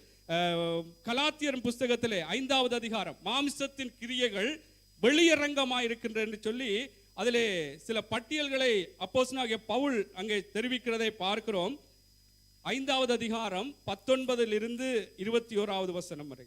கலாத்தியர் புஸ்தகத்திலே 5வது அதிகாரம், மாம்சத்தின் கிரியைகள் வெளியரங்கமாக இருக்கின்ற என்று சொல்லி அதிலே சில பட்டியல்களை அப்போஸ்தலனாகிய பவுல் அங்கே தெரிவிக்கிறதை பார்க்கிறோம். 5வது அதிகாரம் 19 21 வசனம் வரை.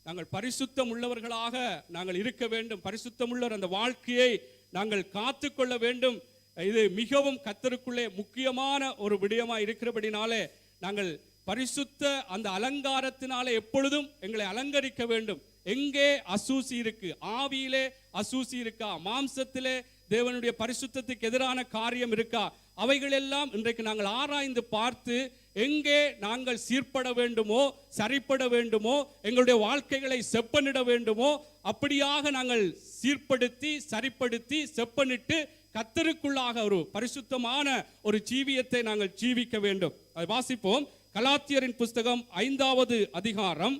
நாங்கள் பரிசுத்தம் உள்ளவர்களாக நாங்கள் இருக்க வேண்டும். பரிசுத்தம் உள்ள அந்த வாழ்க்கையை நாங்கள் காத்துக்கொள்ள வேண்டும். இது மிகவும் கர்த்தருக்குள்ளே முக்கியமான ஒரு விடயமாக இருக்கிறபடினாலே நாங்கள் பரிசுத்த அந்த அலங்காரத்தினாலே எப்பொழுதும் எங்களை அலங்கரிக்க வேண்டும். எங்கே அசூசி இருக்கு, ஆவியிலே அசூசி இருக்கா, மாம்சத்திலே தேவனுடைய பரிசுத்தத்துக்கு எதிரான காரியம் இருக்கா, அவைகள் எல்லாம் இன்றைக்கு நாங்கள் ஆராய்ந்து பார்த்து எங்கே நாங்கள் சீர்பட வேண்டுமோ, சரிப்பட வேண்டுமோ, எங்களுடைய வாழ்க்கைகளை செப்பனிட வேண்டுமோ, அப்படியாக நாங்கள் சீர்படுத்தி சரிப்படுத்தி செப்பனிட்டு கர்த்தருக்குள்ளாக ஒரு பரிசுத்தமான ஒரு ஜீவியத்தை நாங்கள் ஜீவிக்க வேண்டும். அதை வாசிப்போம். கலாத்தியரின் புஸ்தகம் 5வது அதிகாரம்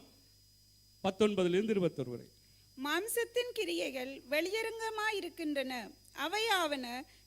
19 21 வரை. மாம்சத்தின் கிரியைகள் வெளியரங்கமாயிருக்கின்றன. அவையாவன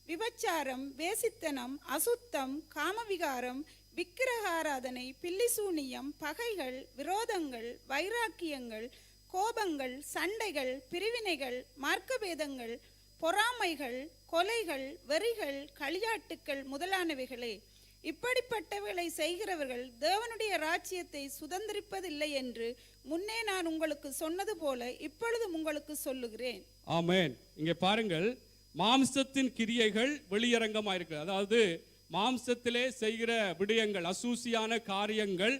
விபச்சாரம், வேசித்தனம், அசுத்தம், காமவிகாரம், விக்கிரகாராதனை, பில்லிசூனியம், பகைகள், விரோதங்கள், வைராக்கியங்கள், கோபங்கள், சண்டைகள், பிரிவினைகள், மார்க்கபேதங்கள், பொறாமைகள், கொலைகள், வெறிகள், களியாட்டுக்கள் முதலானவைகளே. இப்படிப்பட்டவைகளை செய்கிறவர்கள் தேவனுடைய ராஜ்யத்தை சுதந்திரிப்பதில்லை என்று முன்னே நான் உங்களுக்கு சொன்னது போல இப்பொழுதும் உங்களுக்கு சொல்லுகிறேன். ஆமென். இங்கே பாருங்கள், மாம்சத்தின் கிரியைகள் வெளியரங்கமாக இருக்கிறது. அதாவது மாம்சத்திலே செய்கிற விடயங்கள், அசூசியான காரியங்கள்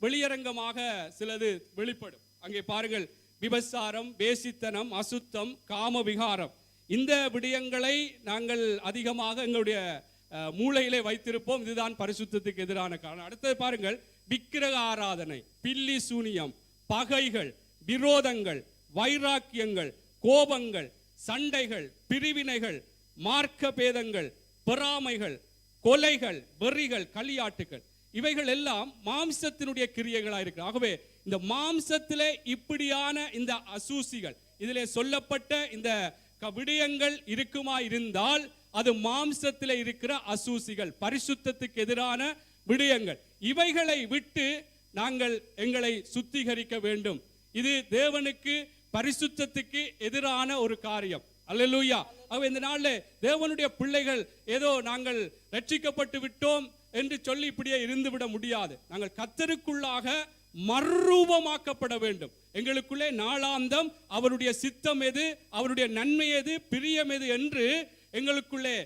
வெளியரங்கமாக சிலது வெளிப்படும். அங்கே பாருங்கள், விபச்சாரம், வேசித்தனம், அசுத்தம், காம விகாரம், இந்த விடயங்களை நாங்கள் அதிகமாக எங்களுடைய மூளையிலே வைத்திருப்போம். இதுதான் பரிசுத்தத்துக்கு எதிரான காரணம். அடுத்தது பாருங்கள், விக்கிரக ஆராதனை, பில்லி சூனியம், பகைகள், விரோதங்கள், வைராக்கியங்கள், கோபங்கள், சண்டைகள், பிரிவினைகள், மார்க்க பேதங்கள், பொறாமைகள், கொலைகள், வெறிகள், களியாட்டுகள், இவைகள் எல்லாம் மாம்சத்தினுடைய கிரியைகளாக இருக்கு. ஆகவே இந்த மாம்சத்திலே இப்படியான இந்த அசூசிகள், இதிலே சொல்லப்பட்ட இந்த விடயங்கள் இருக்குமா இருந்தால் அது மாம்சத்திலே இருக்கிற அசூசிகள், பரிசுத்தத்துக்கு எதிரான விடயங்கள். இவைகளை விட்டு நாங்கள் எங்களை சுத்திகரிக்க வேண்டும். இது தேவனுக்கு பரிசுத்தத்துக்கு எதிரான ஒரு காரியம். அல்லேலூயா. ஆகவே இந்த நாளில் தேவனுடைய பிள்ளைகள் ஏதோ நாங்கள் ரட்சிக்கப்பட்டு விட்டோம் என்று சொல்லி இப்படியே இருந்துவிட முடியாது. நாங்கள் கர்த்தருக்குள்ளாக மறுரூபமாக்கப்பட வேண்டும். எங்களுக்குள்ளே நாளாந்தம் அவருடைய சித்தம் எது, அவருடைய நன்மை எது, பிரியம் எது என்று எங்களுக்குள்ளே,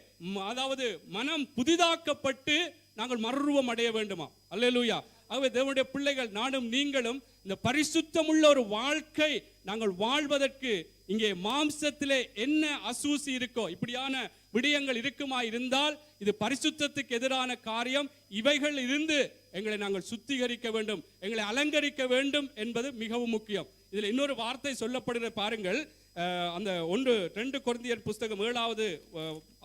அதாவது மனம் புதிதாக்கப்பட்டு நாங்கள் மறுரூபம் அடைய வேண்டுமா? அல்லேலூயா. ஆகவே தேவனுடைய பிள்ளைகள் நானும் நீங்களும் இந்த பரிசுத்தமுள்ள ஒரு வாழ்க்கை நாங்கள் வாழ்வதற்கு இங்கே மாம்சத்திலே என்ன அசூசி இருக்கோ, இப்படியான விடயங்கள் இருக்குமா இருந்தால் இது பரிசுத்தத்துக்கு எதிரான காரியம். இவைகள் இருந்து எங்களை நாங்கள் சுத்திகரிக்க வேண்டும், எங்களை அலங்கரிக்க வேண்டும் என்பது மிகவும் முக்கியம். இதில் இன்னொரு வார்த்தை சொல்லப்படுகிற பாருங்கள், அந்த 2 கொரிந்தியர் புஸ்தகம் 7வது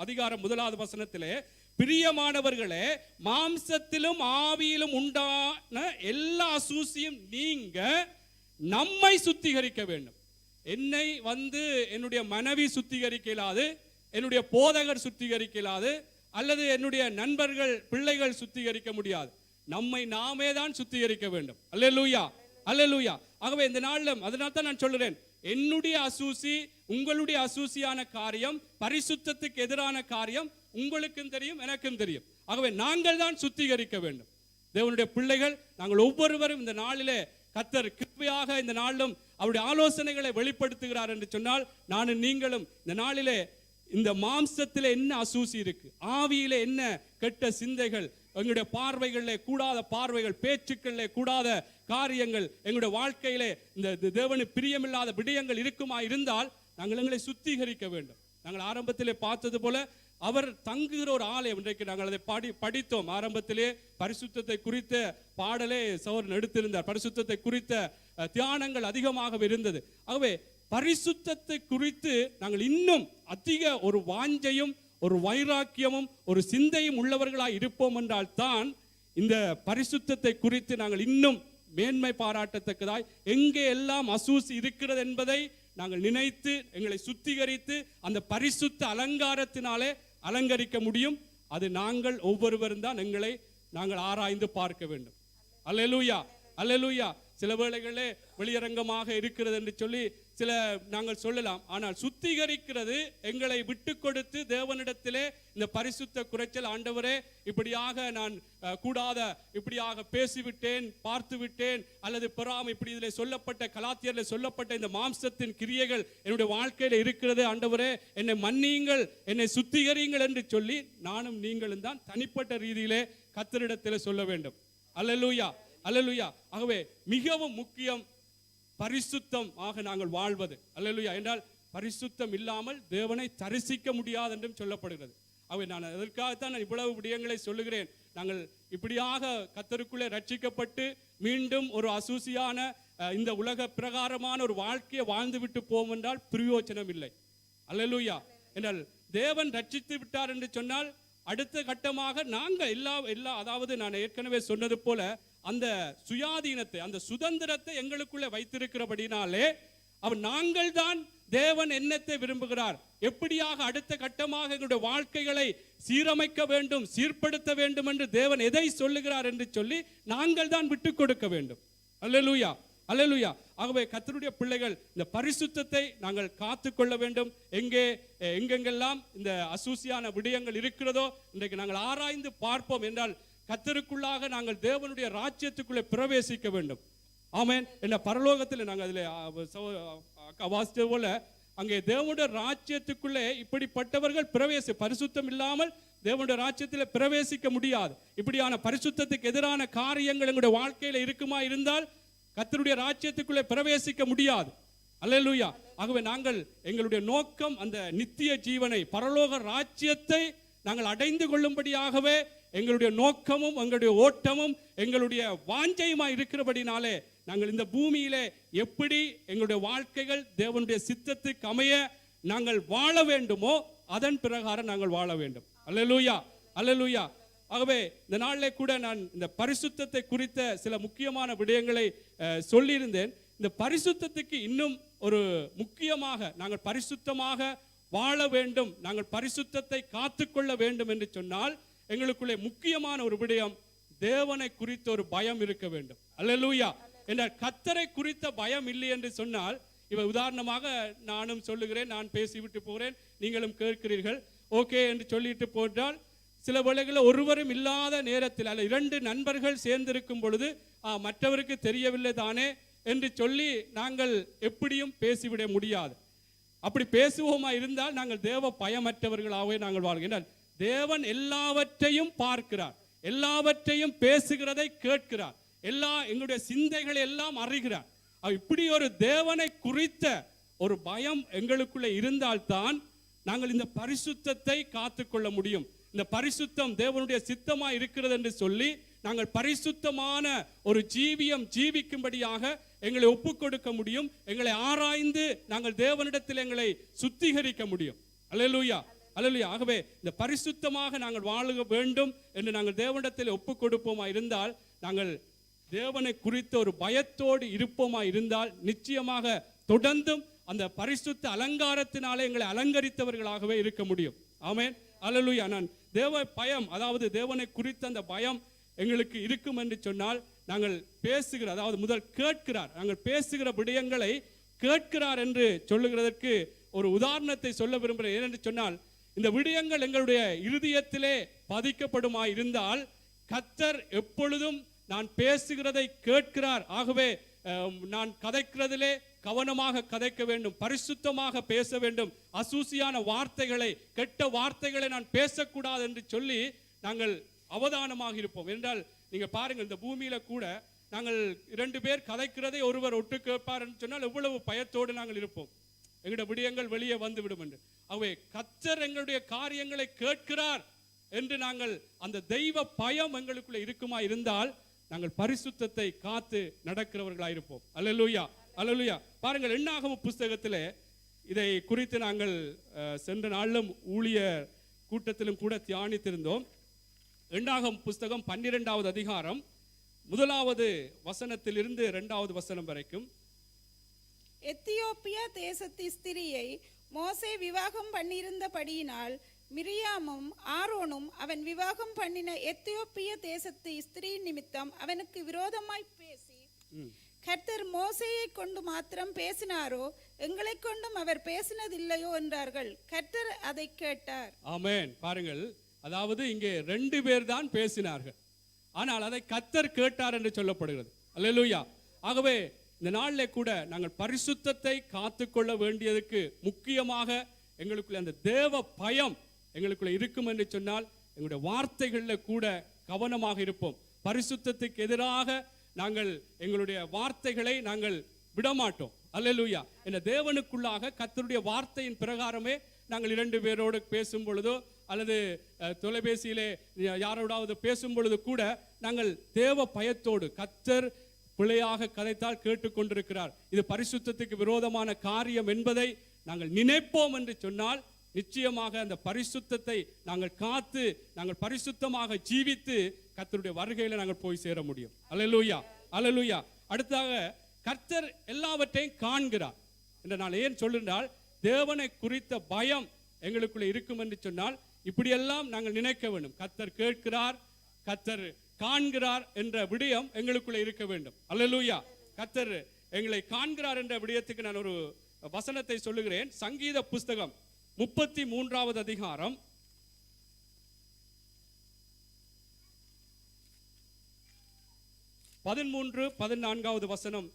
அதிகாரம் 1வது வசனத்திலே, பிரியமானவர்களே, மாம்சத்திலும் ஆவியிலும் உண்டான எல்லா அசூசியும் நீங்க நம்மை சுத்திகரிக்க வேண்டும். என்னை என்னுடைய மனைவி சுத்திகரிக்க இயலாது, என்னுடைய போதகர் சுத்திகரிக்க இயலாது, அல்லது என்னுடைய நண்பர்கள், பிள்ளைகள் சுத்திகரிக்க முடியாது. நம்மை நாமே தான் சுத்திகரிக்க வேண்டும். அல்லேலூயா, அல்லேலூயா. ஆகவே இந்த நாளிலும் அதனால தான் நான் சொல்லுறேன், என்னுடைய அசூசி உங்களுடைய அசூசியான காரியம், பரிசுத்தத்துக்கு எதிரான காரியம் உங்களுக்கும் தெரியும், எனக்கும் தெரியும். ஆகவே நாங்கள் தான் சுத்திகரிக்க வேண்டும். தேவனுடைய பிள்ளைகள் நாங்கள் ஒவ்வொருவரும் இந்த நாளிலே கர்த்தர் கிருபையாக இந்த நாளிலும் அவருடைய ஆலோசனைகளை வெளிப்படுத்துகிறார் என்று சொன்னால் நானும் நீங்களும் இந்த நாளிலே இந்த மாம்சத்திலே என்ன அசூசி இருக்கு, ஆவியிலே என்ன கெட்ட சிந்தைகள், எங்களுடைய பார்வைகளிலே கூடாத பார்வைகள், பேச்சுக்களிலே கூடாத காரியங்கள், எங்களுடைய வாழ்க்கையிலே இந்த தேவனுக்கு பிரியமில்லாத விடயங்கள் இருக்குமா இருந்தால் நாங்கள் எங்களை சுத்திகரிக்க வேண்டும். நாங்கள் ஆரம்பத்திலே பார்த்தது போல அவர் தங்குகிற ஒரு ஆலயம். இன்றைக்கு நாங்கள் அதை படித்தோம். ஆரம்பத்திலே பரிசுத்தத்தை குறித்த பாடலே சகோதரன் எடுத்திருந்தார். பரிசுத்தத்தை குறித்த தியானங்கள் அதிகமாக இருந்தது. ஆகவே பரிசுத்தத்தை குறித்து நாங்கள் இன்னும் அதிக ஒரு வாஞ்சையும் ஒரு வைராக்கியமும் ஒரு சிந்தையும் உள்ளவர்களாய் இருப்போம் என்றால் தான் இந்த பரிசுத்தத்தை குறித்து நாங்கள் இன்னும் மேன்மை பாராட்டத்தக்கதாய் எங்கே எல்லாம் அசூசி இருக்கிறது என்பதை நாங்கள் நினைத்து எங்களை சுத்திகரித்து அந்த பரிசுத்த அலங்காரத்தினாலே அலங்கரிக்க முடியும். அது நாங்கள் ஒவ்வொருவரும் தான் எங்களை நாங்கள் ஆராய்ந்து பார்க்க வேண்டும். அல்லேலூயா, அல்லேலூயா. சில வேளைகளே வெளியரங்கமாக இருக்கிறது என்று சொல்லி சில நாங்கள் சொல்லலாம். ஆனால் சுத்திகரிக்கிறது எங்களை விட்டு கொடுத்து தேவனிடத்திலே இந்த பரிசுத்த குறைச்சல், ஆண்டவரே இப்படியாக நான் கூடாத இப்படியாக பேசிவிட்டேன், பார்த்து விட்டேன், அல்லது பெறாம இப்படி இதில் சொல்லப்பட்ட கலாத்தியரில் சொல்லப்பட்ட இந்த மாம்சத்தின் கிரியைகள் என்னுடைய வாழ்க்கையில் இருக்கிறது, ஆண்டவரே என்னை மன்னியுங்கள், என்னை சுத்திகரியுங்கள் என்று சொல்லி நானும் நீங்களும் தான் தனிப்பட்ட ரீதியிலே கர்த்தரிடத்தில் சொல்ல வேண்டும். அல்லேலூயா, அல்லேலூயா. ஆகவே மிகவும் முக்கியம் பரிசுத்தம் ஆக நாங்கள் வாழ்வது. அல்லேலூயா. என்றால் பரிசுத்தம் இல்லாமல் தேவனை தரிசிக்க முடியாது என்றும் சொல்லப்படுகிறது. ஆகவே நான் அதற்காகத்தான் நான் இவ்வளவு விடயங்களை சொல்லுகிறேன். நாங்கள் இப்படியாக கர்த்தருக்குள்ளே ரட்சிக்கப்பட்டு மீண்டும் ஒரு அசூசியான இந்த உலக பிரகாரமான ஒரு வாழ்க்கையை வாழ்ந்து விட்டு போவோம் என்றால் பிரயோஜனம் இல்லை. அல்லேலூயா. என்றால் தேவன் ரட்சித்து விட்டார் என்று சொன்னால் அடுத்த கட்டமாக நாங்கள் எல்லா அதாவது நான் ஏற்கனவே சொன்னது போல அந்த சுயாதீனத்தை, அந்த சுதந்திரத்தை எங்களுக்குள்ளே வைத்திருக்கிறபடினாலே அவன் நாங்கள் தான் தேவன் என்னத்தை விரும்புகிறார், எப்படியாக அடுத்த கட்டமாக எங்களுடைய வாழ்க்கைகளை சீரமைக்க வேண்டும், சீர்படுத்த வேண்டும் என்று தேவன் எதை சொல்லுகிறார் என்று சொல்லி நாங்கள் தான் விட்டு கொடுக்க வேண்டும். அல்லேலூயா, அல்லேலூயா. ஆகவே கர்த்தருடைய பிள்ளைகள் இந்த பரிசுத்தத்தை நாங்கள் காத்துக்கொள்ள வேண்டும். எங்கெங்கெல்லாம் இந்த அசூசியான விடயங்கள் இருக்கிறதோ இன்றைக்கு நாங்கள் ஆராய்ந்து பார்ப்போம். என்றால் கர்த்தருக்குள்ளாக நாங்கள் தேவனுடைய ராஜ்யத்துக்குள்ளே பிரவேசிக்க வேண்டும். ஆமென். என்ன பரலோகத்தில் நாங்கள் அதில் வாசித்தது போல அங்கே தேவனுடைய ராஜ்யத்துக்குள்ளே இப்படிப்பட்டவர்கள் பரிசுத்தம் இல்லாமல் தேவனுடைய ராஜ்யத்தில் பிரவேசிக்க முடியாது. இப்படியான பரிசுத்தத்துக்கு எதிரான காரியங்கள் எங்களுடைய வாழ்க்கையில் இருக்குமா இருந்தால் கர்த்தருடைய ராஜ்யத்துக்குள்ளே பிரவேசிக்க முடியாது. அல்லேலூயா. ஆகவே நாங்கள் எங்களுடைய நோக்கம் அந்த நித்திய ஜீவனை, பரலோக ராஜ்யத்தை நாங்கள் அடைந்து கொள்ளும்படியாகவே எங்களுடைய நோக்கமும் எங்களுடைய ஓட்டமும் எங்களுடைய வாஞ்சையுமாய் இருக்கிறபடினாலே நாங்கள் இந்த பூமியிலே எப்படி எங்களுடைய வாழ்க்கைகள் தேவனுடைய சித்தத்துக்கு அமைய நாங்கள் வாழ வேண்டுமோ அதன் பிரகாரம் நாங்கள் வாழ வேண்டும். அல்லேலூயா, அல்லேலூயா. ஆகவே இந்த நாளிலே கூட நான் இந்த பரிசுத்தத்தை குறித்த சில முக்கியமான விடயங்களை சொல்லியிருந்தேன். இந்த பரிசுத்தத்துக்கு இன்னும் ஒரு முக்கியமாக நாங்கள் பரிசுத்தமாக வாழ வேண்டும், நாங்கள் பரிசுத்தத்தை காத்துக்கொள்ள வேண்டும் என்று சொன்னால் எங்களுக்குள்ளே முக்கியமான ஒரு விடயம் தேவனை குறித்த ஒரு பயம் இருக்க வேண்டும். அல்லேலூயா. என்றால் கர்த்தரை குறித்த பயம் இல்லை என்று சொன்னால், இவ உதாரணமாக நானும் சொல்லுகிறேன், நான் பேசிவிட்டு போகிறேன், நீங்களும் கேட்கிறீர்கள், ஓகே என்று சொல்லிட்டு போட்டால் சில வேளைகளில் ஒருவரும் இல்லாத நேரத்தில் அல்ல 2 நண்பர்கள் சேர்ந்திருக்கும் பொழுது மற்றவருக்கு தெரியவில்லை தானே என்று சொல்லி நாங்கள் எப்படியும் பேசிவிட முடியாது. அப்படி பேசுவோமா இருந்தால் நாங்கள் தேவ பயமற்றவர்களாகவே நாங்கள் வாழ்கிறோம். தேவன் எல்லாவற்றையும் பார்க்கிறார், எல்லாவற்றையும் பேசுகிறதை கேட்கிறார், எங்களுடைய சிந்தைகளை எல்லாம் அறிகிறார். இப்படி ஒரு தேவனை குறித்த ஒரு பயம் எங்களுக்குள்ளே இருந்தால்தான் நாங்கள் இந்த பரிசுத்தத்தை காத்துக்கொள்ள முடியும். இந்த பரிசுத்தம் தேவனுடைய சித்தமாய் இருக்கிறது என்று சொல்லி நாங்கள் பரிசுத்தமான ஒரு ஜீவிக்கும்படியாக எங்களை ஒப்புக் கொடுக்க முடியும். எங்களை ஆராய்ந்து நாங்கள் தேவனிடத்தில் எங்களை சுத்திகரிக்க முடியும். அல்லேலூயா, அல்லேலூயா. ஆகவே இந்த பரிசுத்தமாக நாங்கள் வாழ வேண்டும் என்று நாங்கள் தேவனிடத்தில் ஒப்புக் கொடுப்போமா இருந்தால், நாங்கள் தேவனை குறித்த ஒரு பயத்தோடு இருப்போமா இருந்தால் நிச்சயமாக தொடர்ந்தும் அந்த பரிசுத்த அலங்காரத்தினாலே எங்களை அலங்கரித்தவர்களாகவே இருக்க முடியும். ஆமென், அல்லேலூயா. நான் தேவ பயம், அதாவது தேவனை குறித்த அந்த பயம் எங்களுக்கு இருக்கும் என்று சொன்னால் நாங்கள் பேசுகிற, அதாவது முதல் கேட்கிறார், நாங்கள் பேசுகிற விடயங்களை கேட்கிறார் என்று சொல்லுகிறதற்கு ஒரு உதாரணத்தை சொல்ல விரும்புகிறேன். ஏனென்று சொன்னால் இந்த விடயங்கள் எங்களுடைய இருதயத்திலே பதிக்கப்படுமா இருந்தால் கர்த்தர் எப்பொழுதும் நான் பேசுகிறதை கேட்கிறார். ஆகவே நான் கதைக்கிறதிலே கவனமாக கதைக்க வேண்டும், பரிசுத்தமாக பேச வேண்டும், அசூசியான வார்த்தைகளை, கெட்ட வார்த்தைகளை நான் பேசக்கூடாது என்று சொல்லி நாங்கள் அவதானமாக இருப்போம். என்றால் நீங்க பாருங்கள், இந்த பூமியில கூட நாங்கள் 2 பேர் கதைக்கிறதை ஒருவர் ஒட்டு கேட்பார் என்று சொன்னால் எவ்வளவு பயத்தோடு நாங்கள் இருப்போம். எங்களுடைய விடயங்கள் வெளியே வந்து விடும் என்று. ஆகவே கர்த்தர் எங்களுடைய காரியங்களை கேட்கிறார் என்று நாங்கள் அந்த தெய்வ பயம் எங்களுக்குள்ள இருக்குமா இருந்தால் நாங்கள் பரிசுத்தத்தை காத்து நடக்கிறவர்களாயிருப்போம். அல்லேலூயா, அல்லேலூயா. பாருங்கள், எண்ணாகம புஸ்தகத்திலே இதை குறித்து நாங்கள் சென்ற நாளிலும் ஊழியர் கூட்டத்திலும் கூட தியானித்திருந்தோம். எண்ணாகம புஸ்தகம் 12வது அதிகாரம் 1வது வசனத்திலிருந்து 2வது வசனம் வரைக்கும். எத்தியோப்பியா தேசத்து ஸ்திரியை மோசே விவாகம் பண்ணியிருந்தபடியினால் மிரியாமும் ஆரோனும் அவன் விவாகம் பண்ணின எத்தியோப்பிய தேசத்து ஸ்திரீ நிமித்தம் அவனுக்கு விரோதமாய் பேசி, கர்த்தர் மோசேயை கொண்டு மாத்திரம் பேசினாரோ, எங்களை கொண்டும் அவர் பேசினதில்லையோ என்றார்கள். கர்த்தர் அதை கேட்டார். ஆமென். பாருங்கள், அதாவது இங்கே 2 பேர் தான் பேசினார்கள், ஆனால் அதை கர்த்தர் கேட்டார் என்று சொல்லப்படுகிறது. அல்லேலூயா. ஆகவே இந்த நாளிலே கூட நாங்கள் பரிசுத்தத்தை காத்துக்கொள்ள வேண்டியதுக்கு முக்கியமாக எங்களுக்குள்ள அந்த தேவ பயம் எங்களுக்குள்ள இருக்கும் என்று சொன்னால் எங்களுடைய வார்த்தைகளில் கூட கவனமாக இருப்போம். பரிசுத்தத்துக்கு எதிராக நாங்கள் எங்களுடைய வார்த்தைகளை நாங்கள் விடமாட்டோம். அல்லேலூயா. இந்த தேவனுக்குள்ளாக கர்த்தருடைய வார்த்தையின் பிரகாரமே நாங்கள் 2 பேரோடு பேசும் பொழுதோ அல்லது தொலைபேசியிலே யாரோடாவது பேசும் பொழுது கூட நாங்கள் தேவ பயத்தோடு, கர்த்தர் பிழையாக கதைத்தால் கேட்டுக்கொண்டிருக்கிறார், இது பரிசுத்தத்துக்கு விரோதமான காரியம் என்பதை நாங்கள் நினைப்போம் என்று சொன்னால் நிச்சயமாக அந்த பரிசுத்தத்தை நாங்கள் காத்து நாங்கள் பரிசுத்தமாக ஜீவித்து கர்த்தருடைய வருகையில நாங்கள் போய் சேர முடியும். அல்லேலூயா, அல்லேலூயா. அடுத்ததாக கர்த்தர் எல்லாவற்றையும் காண்கிறார் என்று நான் ஏன் சொல்லுங்கள், தேவனை குறித்த பயம் எங்களுக்குள்ள இருக்கும் என்று சொன்னால் இப்படியெல்லாம் நாங்கள் நினைக்க வேண்டும். கர்த்தர் கேட்கிறார், கர்த்தர் காண்கிறார் என்ற விடயம் எங்களுக்குள்ள இருக்க வேண்டும். அல்லேலூயா. கர்த்தர் எங்களை காண்கிறார் என்ற விடயத்துக்கு நான் ஒரு வசனத்தை சொல்லுகிறேன். சங்கீத புஸ்தகம் 33வது அதிகாரம் 13, 14வது வசனம்.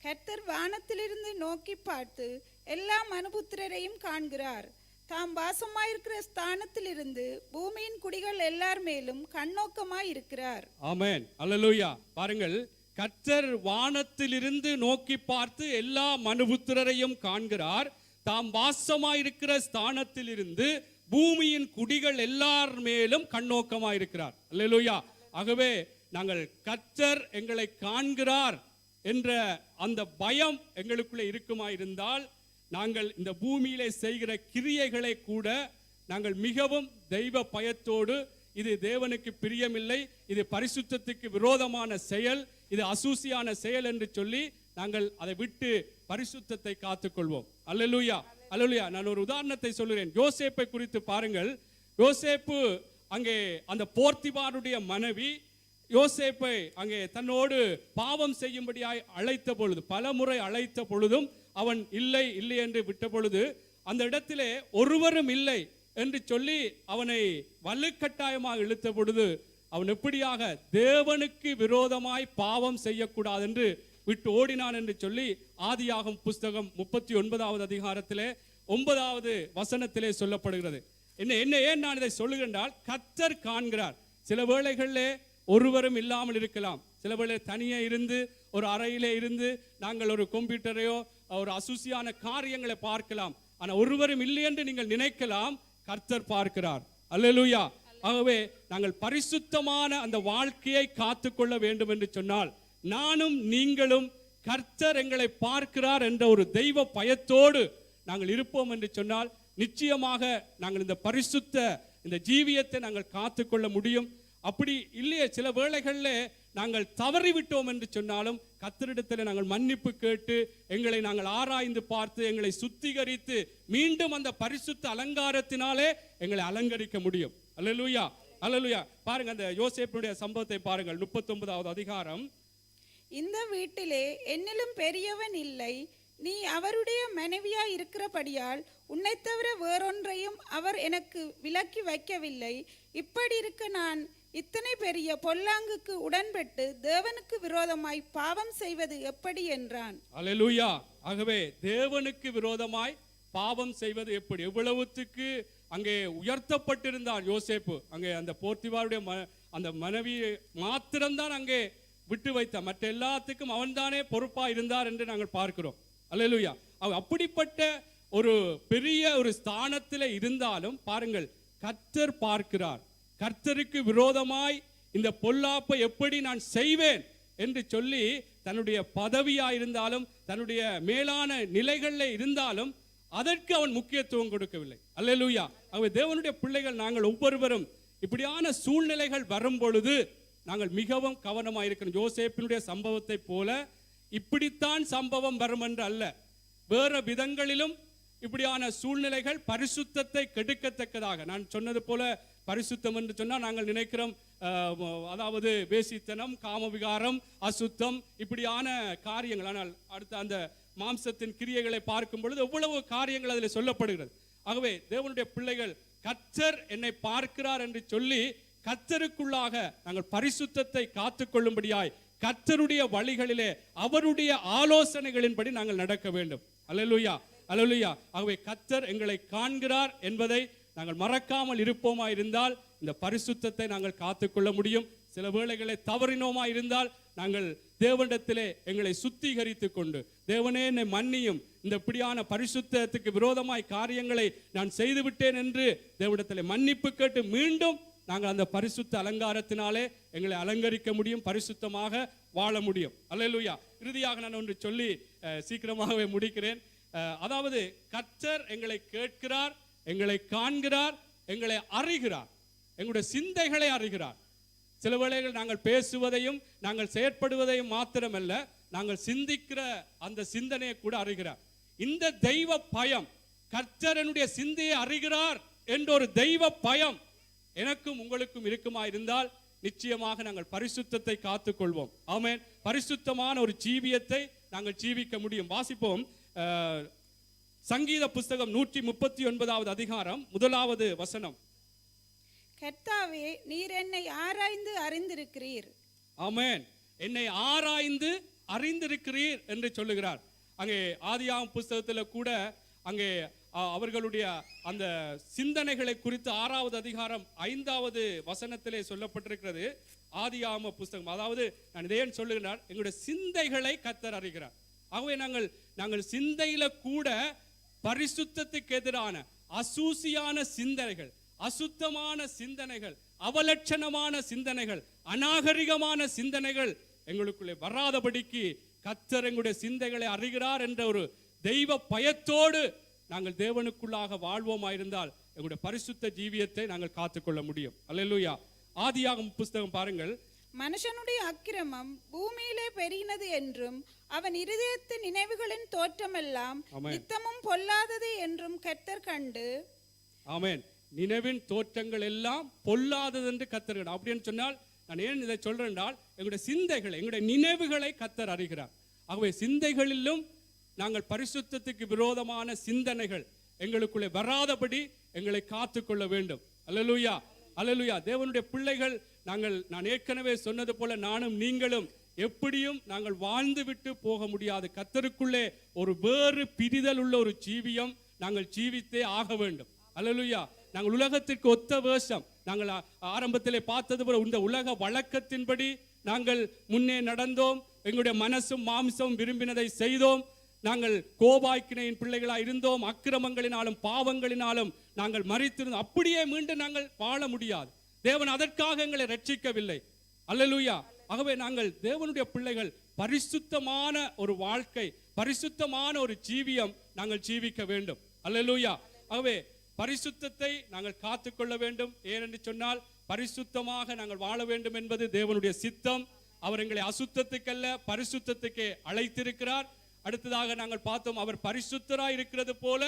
கர்த்தர் வானத்திலிருந்து நோக்கி பார்த்து எல்லா மனுபுத்திரரையும் காண்கிறார். தாம் வாசமாயிருக்கிற ஸ்தானத்திலிருந்து பூமியின் குடிகள் எல்லார் மேலும் கண்ணோக்கமாய் இருக்கிறார். ஆமென், அல்லேலூயா. பாருங்கள், கர்த்தர் வானத்திலிருந்து நோக்கி பார்த்து எல்லா மனுபுத்திரரையும் காண்கிறார். தாம் வாசமாயிருக்கிற ஸ்தானத்திலிருந்து பூமியின் குடிகள் எல்லார் மேலும் கண்ணோக்கமாயிருக்கிறார். அல்லேலூயா. ஆகவே நாங்கள் கர்த்தர் எங்களை காண்கிறார் என்ற அந்த பயம் எங்களுக்குள்ளே இருக்குமாயிருந்தால் நாங்கள் இந்த பூமியிலே செய்கிற கிரியைகளை கூட நாங்கள் மிகவும் தெய்வ பயத்தோடு, இது தேவனுக்கு பிரியமில்லை, இது பரிசுத்தத்துக்கு விரோதமான செயல், இது அசூசியான செயல் என்று சொல்லி நாங்கள் அதை விட்டு பரிசுத்தத்தை காத்துக்கொள்வோம். அல்லேலூயா, அல்லேலூயா. நான் ஒரு உதாரணத்தை சொல்லுகிறேன். யோசேப்பை குறித்து பாருங்கள். யோசேப்பு அங்கே அந்த போர்த்திபாருடைய மனைவி யோசேப்பை அங்கே தன்னோடு பாவம் செய்யும்படியாய் அழைத்த பொழுது, பல முறை அழைத்த பொழுதும் அவன் இல்லை இல்லை என்று விட்ட பொழுது அந்த இடத்திலே ஒருவரும் இல்லை என்று சொல்லி அவனை வலுக்கட்டாயமாக இழுத்த பொழுது அவன் எப்படியாக தேவனுக்கு விரோதமாய் பாவம் செய்யக்கூடாது என்று விட்டு ஓடினான் என்று சொல்லி ஆதியாகமம் புஸ்தகம் 39வது அதிகாரத்திலே 9வது வசனத்திலே சொல்லப்படுகிறது. என்ன ஏன் நான் இதை சொல்லுகின்றால், கர்த்தர் காண்கிறார். சில வேளைகளிலே ஒருவரும் இல்லாமல் இருக்கலாம். சில வேளை தனியே இருந்து ஒரு அறையிலே இருந்து நாங்கள் ஒரு கம்ப்யூட்டரையோ ஒரு அசூசியான காரியங்களை பார்க்கலாம். ஆனால் ஒருவரும் இல்லை என்று நீங்கள் நினைக்கலாம், கர்த்தர் பார்க்கிறார். அல்லேலூயா. ஆகவே நாங்கள் பரிசுத்தமான அந்த வாழ்க்கையை காத்துக்கொள்ள வேண்டும் என்று சொன்னால் நானும் நீங்களும் கர்த்தர் எங்களை பார்க்கிறார் என்ற ஒரு தெய்வ பயத்தோடு நாங்கள் இருப்போம் என்று சொன்னால் நிச்சயமாக நாங்கள் இந்த பரிசுத்த இந்த ஜீவியத்தை நாங்கள் காத்துக்கொள்ள முடியும். அப்படி இல்லையே, சில வேளைகளில் நாங்கள் தவறிவிட்டோம் என்று சொன்னாலும் கர்த்தரிடத்தில் நாங்கள் மன்னிப்பு கேட்டு எங்களை நாங்கள் ஆராய்ந்து பார்த்து எங்களை சுத்திகரித்து மீண்டும் அந்த பரிசுத்த அலங்காரத்தினாலே எங்களை அலங்கரிக்க முடியும். அல்லேலூயா, அல்லேலூயா. பாருங்க, அந்த யோசேப்புடைய சம்பவத்தை பாருங்கள். 39வது அதிகாரம். இந்த வீட்டிலே என்னிலும் பெரியவன் இல்லை, நீ அவருடைய மனைவியாய் இருக்கிறபடியால் உன்னைத் தவிர வேறொன்றையும் அவர் எனக்கு விலக்கி வைக்கவில்லை. இப்படி இருக்க நான் இத்தனை பெரிய பொல்லாங்குக்கு உடன்பட்டு தேவனுக்கு விரோதமாய் பாவம் செய்வது எப்படி என்றான். அல்லேலூயா. ஆகவே தேவனுக்கு விரோதமாய் பாவம் செய்வது எப்படி? எவ்வளவுத்துக்கு அங்கே உயர்த்தப்பட்டிருந்தார் யோசேப்பு. அங்கே அந்த போர்த்திபாருடைய அந்த மனைவி மாத்திரம்தான் அங்கே விட்டு வைத்தார். மற்ற எல்லாத்துக்கும் அவன்தானே பொறுப்பா இருந்தார் என்று நாங்கள் பார்க்கிறோம். அல்லேலூயா. அப்படிப்பட்ட ஒரு பெரிய ஒரு ஸ்தானத்தில் இருந்தாலும் பாருங்கள், கர்த்தர் பார்க்கிறார். கர்த்தருக்கு விரோதமாய் இந்த பொல்லாப்பை எப்படி நான் செய்வேன் என்று சொல்லி தன்னுடைய பதவியா இருந்தாலும் தன்னுடைய மேலான நிலைகளில் இருந்தாலும் அதற்கு அவன் முக்கியத்துவம் கொடுக்கவில்லை. அல்லேலூயா. ஆகவே தேவனுடைய பிள்ளைகள் நாங்கள் ஒவ்வொருவரும் இப்படியான சூழ்நிலைகள் வரும் பொழுது நாங்கள் மிகவும் கவனமாக இருக்கணும். யோசேப்பினுடைய சம்பவத்தை போல இப்படித்தான் சம்பவம் வரும் என்று அல்ல, வேறு விதங்களிலும் இப்படியான சூழ்நிலைகள் பரிசுத்தத்தை கெடுக்கத்தக்கதாக. நான் சொன்னது போல பரிசுத்தம் என்று சொன்னால் நாங்கள் நினைக்கிறோம் அதாவது வேசித்தனம், காமவிகாரம், அசுத்தம், இப்படியான காரியங்கள். ஆனால் அடுத்த அந்த மாம்சத்தின் கிரியைகளை பார்க்கும் பொழுது எவ்வளவு காரியங்கள் அதில் சொல்லப்படுகிறது. ஆகவே தேவனுடைய பிள்ளைகள் கர்த்தர் என்னை பார்க்கிறார் என்று சொல்லி கர்த்தருக்குள்ளாக நாங்கள் பரிசுத்தத்தை காத்துக்கொள்ளும்படியாய் கர்த்தருடைய வழிகளிலே அவருடைய ஆலோசனைகளின்படி நாங்கள் நடக்க வேண்டும். அல்லேலூயா, அல்லேலூயா. ஆகவே கர்த்தர் எங்களை காண்கிறார் என்பதை நாங்கள் மறக்காமல் இருப்போமா இருந்தால் இந்த பரிசுத்தத்தை நாங்கள் காத்துக்கொள்ள முடியும். சில வேளைகளை தவறினோமா இருந்தால் நாங்கள் தேவனிடத்திலே எங்களை சுத்திகரித்துக் கொண்டு, தேவனே என்னை மன்னியும், இந்த இப்படியான பரிசுத்தத்துக்கு விரோதமாய் காரியங்களை நான் செய்துவிட்டேன் என்று தேவனிடத்திலே மன்னிப்பு கேட்டு மீண்டும் நாங்கள் அந்த பரிசுத்த அலங்காரத்தினாலே எங்களை அலங்கரிக்க முடியும், பரிசுத்தமாக வாழ முடியும். அல்லேலூயா. இறுதியாக நான் ஒன்று சொல்லி சீக்கிரமாகவே முடிக்கிறேன். அதாவது கர்த்தர் எங்களை கேட்கிறார், எங்களை காண்கிறார், எங்களை அறிகிறார், எங்களுடைய சிந்தைகளை அறிகிறார். சில வேளைகள் நாங்கள் பேசுவதையும் நாங்கள் செயற்படுவதையும் மாத்திரமல்ல, நாங்கள் சிந்திக்கிற அந்த சிந்தனையை கூட அறிகிறார். இந்த தெய்வ பயம், கர்த்தர் என்னுடைய சிந்தையை அறிகிறார் என்ற ஒரு தெய்வ பயம் எனக்கும் உங்களுக்கும் இருக்குமா இருந்தால் நிச்சயமாக நாங்கள் பரிசுத்தத்தை காத்துக்கொள்வோம். ஆமென். பரிசுத்தமான ஒரு ஜீவியத்தை நாங்கள் ஜீவிக்க முடியும். வாசிப்போம் சங்கீத புஸ்தகம் 139வது அதிகாரம் 1வது வசனம். கர்த்தாவே, நீர் என்னை ஆராய்ந்து அறிந்திருக்கிறீர். ஆமென். என்னை ஆராய்ந்து அறிந்திருக்கிறீர் என்று சொல்லுகிறார். அங்கே ஆதியாகமம் புஸ்தகத்தில் கூட அங்கே அவர்களுடைய அந்த சிந்தனைகளை குறித்து 6வது அதிகாரம் 5வது வசனத்திலே சொல்லப்பட்டிருக்கிறது. ஆதியாகம புஸ்தகம். அதாவது நான் இதை ஏன் சொல்லுகிறார், எங்களுடைய சிந்தைகளை கர்த்தர் அறிகிறார். ஆகவே நாங்கள் சிந்தையில கூட பரிசுத்தத்துக்கு எதிரான அசூசியான சிந்தனைகள், அசுத்தமான சிந்தனைகள், அவலட்சணமான சிந்தனைகள், அநாகரிகமான சிந்தனைகள் எங்களுக்குள்ளே வராதபடிக்கு கர்த்தர் எங்களுடைய சிந்தைகளை அறிகிறார் என்ற ஒரு தெய்வ பயத்தோடு நாங்கள் தேவனுக்குள்ளாக வாழ்வோமாயிருந்தால் எங்களுடைய பரிசுத்த ஜீவியத்தை நாங்கள் காத்துக்கொள்ள முடியும். அல்லேலூயா. ஆதியாகமம் புஸ்தகம் பாருங்கள். மனுஷனுடைய அக்கிரமம் பூமியிலே பெருகினது என்றும் அவன் இருதயத்தின் நினைவுகளின் தோற்றமெல்லாம் நித்தமும் பொல்லாதது என்றும் கர்த்தர் கண்டு. ஆமென். நினைவின் தோற்றங்கள் எல்லாம் பொல்லாதது என்று கர்த்தர். அப்படின்னு சொன்னால் நான் ஏன் இதை சொல்றேன் என்றால் எங்களுடைய சிந்தைகளை, எங்களுடைய நினைவுகளை கர்த்தர் அறிகிறார். ஆகவே சிந்தைகளிலும் நாங்கள் பரிசுத்தத்துக்கு விரோதமான சிந்தனைகள் எங்களுக்குள்ளே வராதபடி எங்களை காத்துக்கொள்ள வேண்டும். அல்லேலூயா, அல்லேலூயா. தேவனுடைய பிள்ளைகள் நான் ஏற்கனவே சொன்னது போல நானும் நீங்களும் எப்படியும் நாங்கள் வாழ்ந்து விட்டு போக முடியாது. கர்த்தருக்குள்ளே ஒரு வேறு பிரிதல் உள்ள ஒரு ஜீவியம் நாங்கள் ஜீவித்தே ஆக வேண்டும். அல்லேலூயா. நாங்கள் உலகத்திற்கு ஒத்த வேஷம், நாங்கள் ஆரம்பத்திலே பார்த்தது போல இந்த உலக வழக்கத்தின்படி நாங்கள் முன்னே நடந்தோம். எங்களுடைய மனசும் மாம்சம் விரும்பினதை செய்தோம். நாங்கள் கோபாக்கினையின் பிள்ளைகளாக இருந்தோம். அக்கிரமங்களினாலும் பாவங்களினாலும் நாங்கள் மரித்திருந்தோம். அப்படியே மீண்டும் நாங்கள் வாழ முடியாது. தேவன் அதற்காக எங்களை ரட்சிக்கவில்லை. அல்லேலூயா. ஆகவே நாங்கள் தேவனுடைய பிள்ளைகள் பரிசுத்தமான ஒரு வாழ்க்கை, பரிசுத்தமான ஒரு ஜீவியம் நாங்கள் ஜீவிக்க வேண்டும். அல்லேலூயா. ஆகவே பரிசுத்தத்தை நாங்கள் காத்துக்கொள்ள வேண்டும். ஏனென்று சொன்னால் பரிசுத்தமாக நாங்கள் வாழ வேண்டும் என்பது தேவனுடைய சித்தம். அவர் எங்களை அசுத்தத்துக்கல்ல பரிசுத்தத்துக்கே அழைத்திருக்கிறார். அடுத்ததாக நாங்கள் பார்த்தோம், அவர் பரிசுத்தராய் இருக்கிறது போல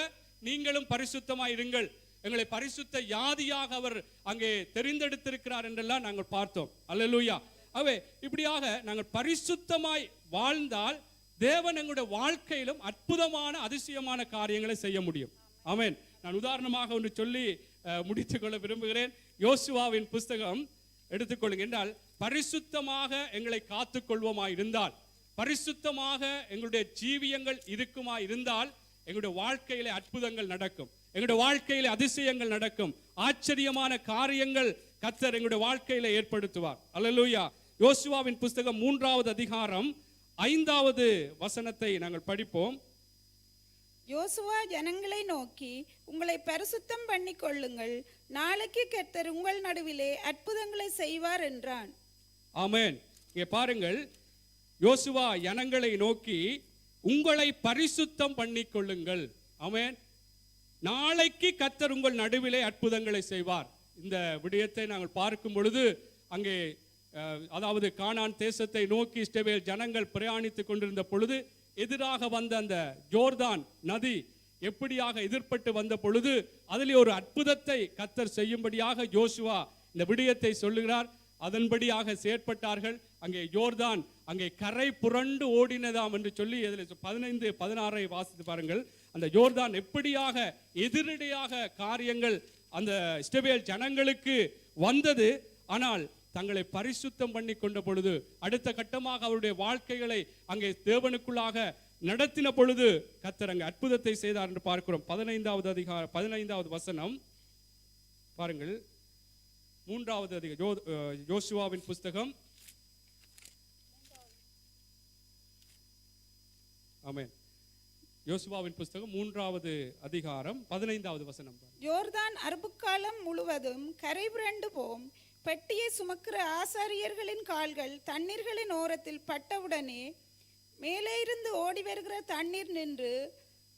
நீங்களும் பரிசுத்தமாய் இருங்கள். எங்களை பரிசுத்த யாதியாக அவர் அங்கே தெரிந்தெடுத்திருக்கிறார் என்றெல்லாம் நாங்கள் பார்த்தோம். அல்லேலூயா. ஆகவே இப்படியாக நாங்கள் பரிசுத்தமாய் வாழ்ந்தால் தேவன் எங்களுடைய வாழ்க்கையிலும் அற்புதமான அதிசயமான காரியங்களை செய்ய முடியும். ஆமென். நான் உதாரணமாக ஒன்று சொல்லி முடித்துக்கொள்ள விரும்புகிறேன். யோசுவாவின் புஸ்தகம் எடுத்துக்கொள்ளுங்க. என்றால் பரிசுத்தமாக எங்களை காத்துக்கொள்வோமா இருந்தால், பரிசுத்தமாக எங்களுடைய ஜீவியங்கள் இருக்குமா இருந்தால், எங்களுடைய வாழ்க்கையிலே அற்புதங்கள் நடக்கும், எங்களுடைய வாழ்க்கையிலே அதிசயங்கள் நடக்கும், ஆச்சரியமான காரியங்கள் கர்த்தர் எங்களுடைய வாழ்க்கையிலே ஏற்படுத்துவார். அல்லேலூயா. யோசுவாவின் புஸ்தகம் 3வது அதிகாரம் 5வது வசனத்தை நாங்கள் படிப்போம். யோசுவா ஜனங்களை நோக்கி, உங்களை பரிசுத்தம் பண்ணி கொள்ளுங்கள், நாளைக்கு கர்த்தர் உங்கள் நடுவிலே அற்புதங்களை செய்வார் என்றான். ஆமென். இங்கே பாருங்கள், யோசுவா ஜனங்களை நோக்கி உங்களை பரிசுத்தம் பண்ணி கொள்ளுங்கள். ஆமென். நாளைக்கு கர்த்தர் உங்கள் நடுவிலே அற்புதங்களை செய்வார். இந்த விடயத்தை நாங்கள் பார்க்கும் பொழுது, அங்கே அதாவது கானான் தேசத்தை நோக்கி இஸ்ரவேல் ஜனங்கள் பிரயாணித்துக் கொண்டிருந்த பொழுது எதிராக வந்த அந்த யோர்தான் நதி எப்படியாக எதிர்பட்டு வந்த பொழுது அதிலே ஒரு அற்புதத்தை கர்த்தர் செய்யும்படியாக யோசுவா இந்த விடயத்தை சொல்லுகிறார். அதன்படியாக செயற்பட்டார்கள். அங்கே யோர்தான் அங்கே கரை புரண்டு ஓடினதாம் என்று சொல்லி 15-16 வாசித்து பாருங்கள். அந்த யோர்தான் எப்படியாக எதிரடையாக காரியங்கள் அந்த இஸ்ரவேல் ஜனங்களுக்கு வந்தது. ஆனால் தங்களை பரிசுத்தம் பண்ணி கொண்ட பொழுது, அடுத்த கட்டமாக அவருடைய வாழ்க்கைகளை அங்கே தேவனுக்குள்ளாக நடத்தின பொழுது கர்த்தர் அங்கே அற்புதத்தை செய்தார் என்று பார்க்கிறோம். 15வது அதிகாரம் 15வது வசனம் பாருங்கள். 3வது அதிகாரம் யோசுவாவின் புஸ்தகம். ஆமென். யோசுவாவின் புஸ்தகம் 3வது அதிகாரம் 15வது வசனம். யோர்தான் அறுப்புக்காலம் முழுவதும் கரை புரண்டு போம். பெட்டியை சுமக்கிற ஆசாரியர்களின் கால்கள் தண்ணீர்களின் ஓரத்தில் பட்டவுடனே மேலே இருந்து ஓடி வருகிற தண்ணீர் நின்று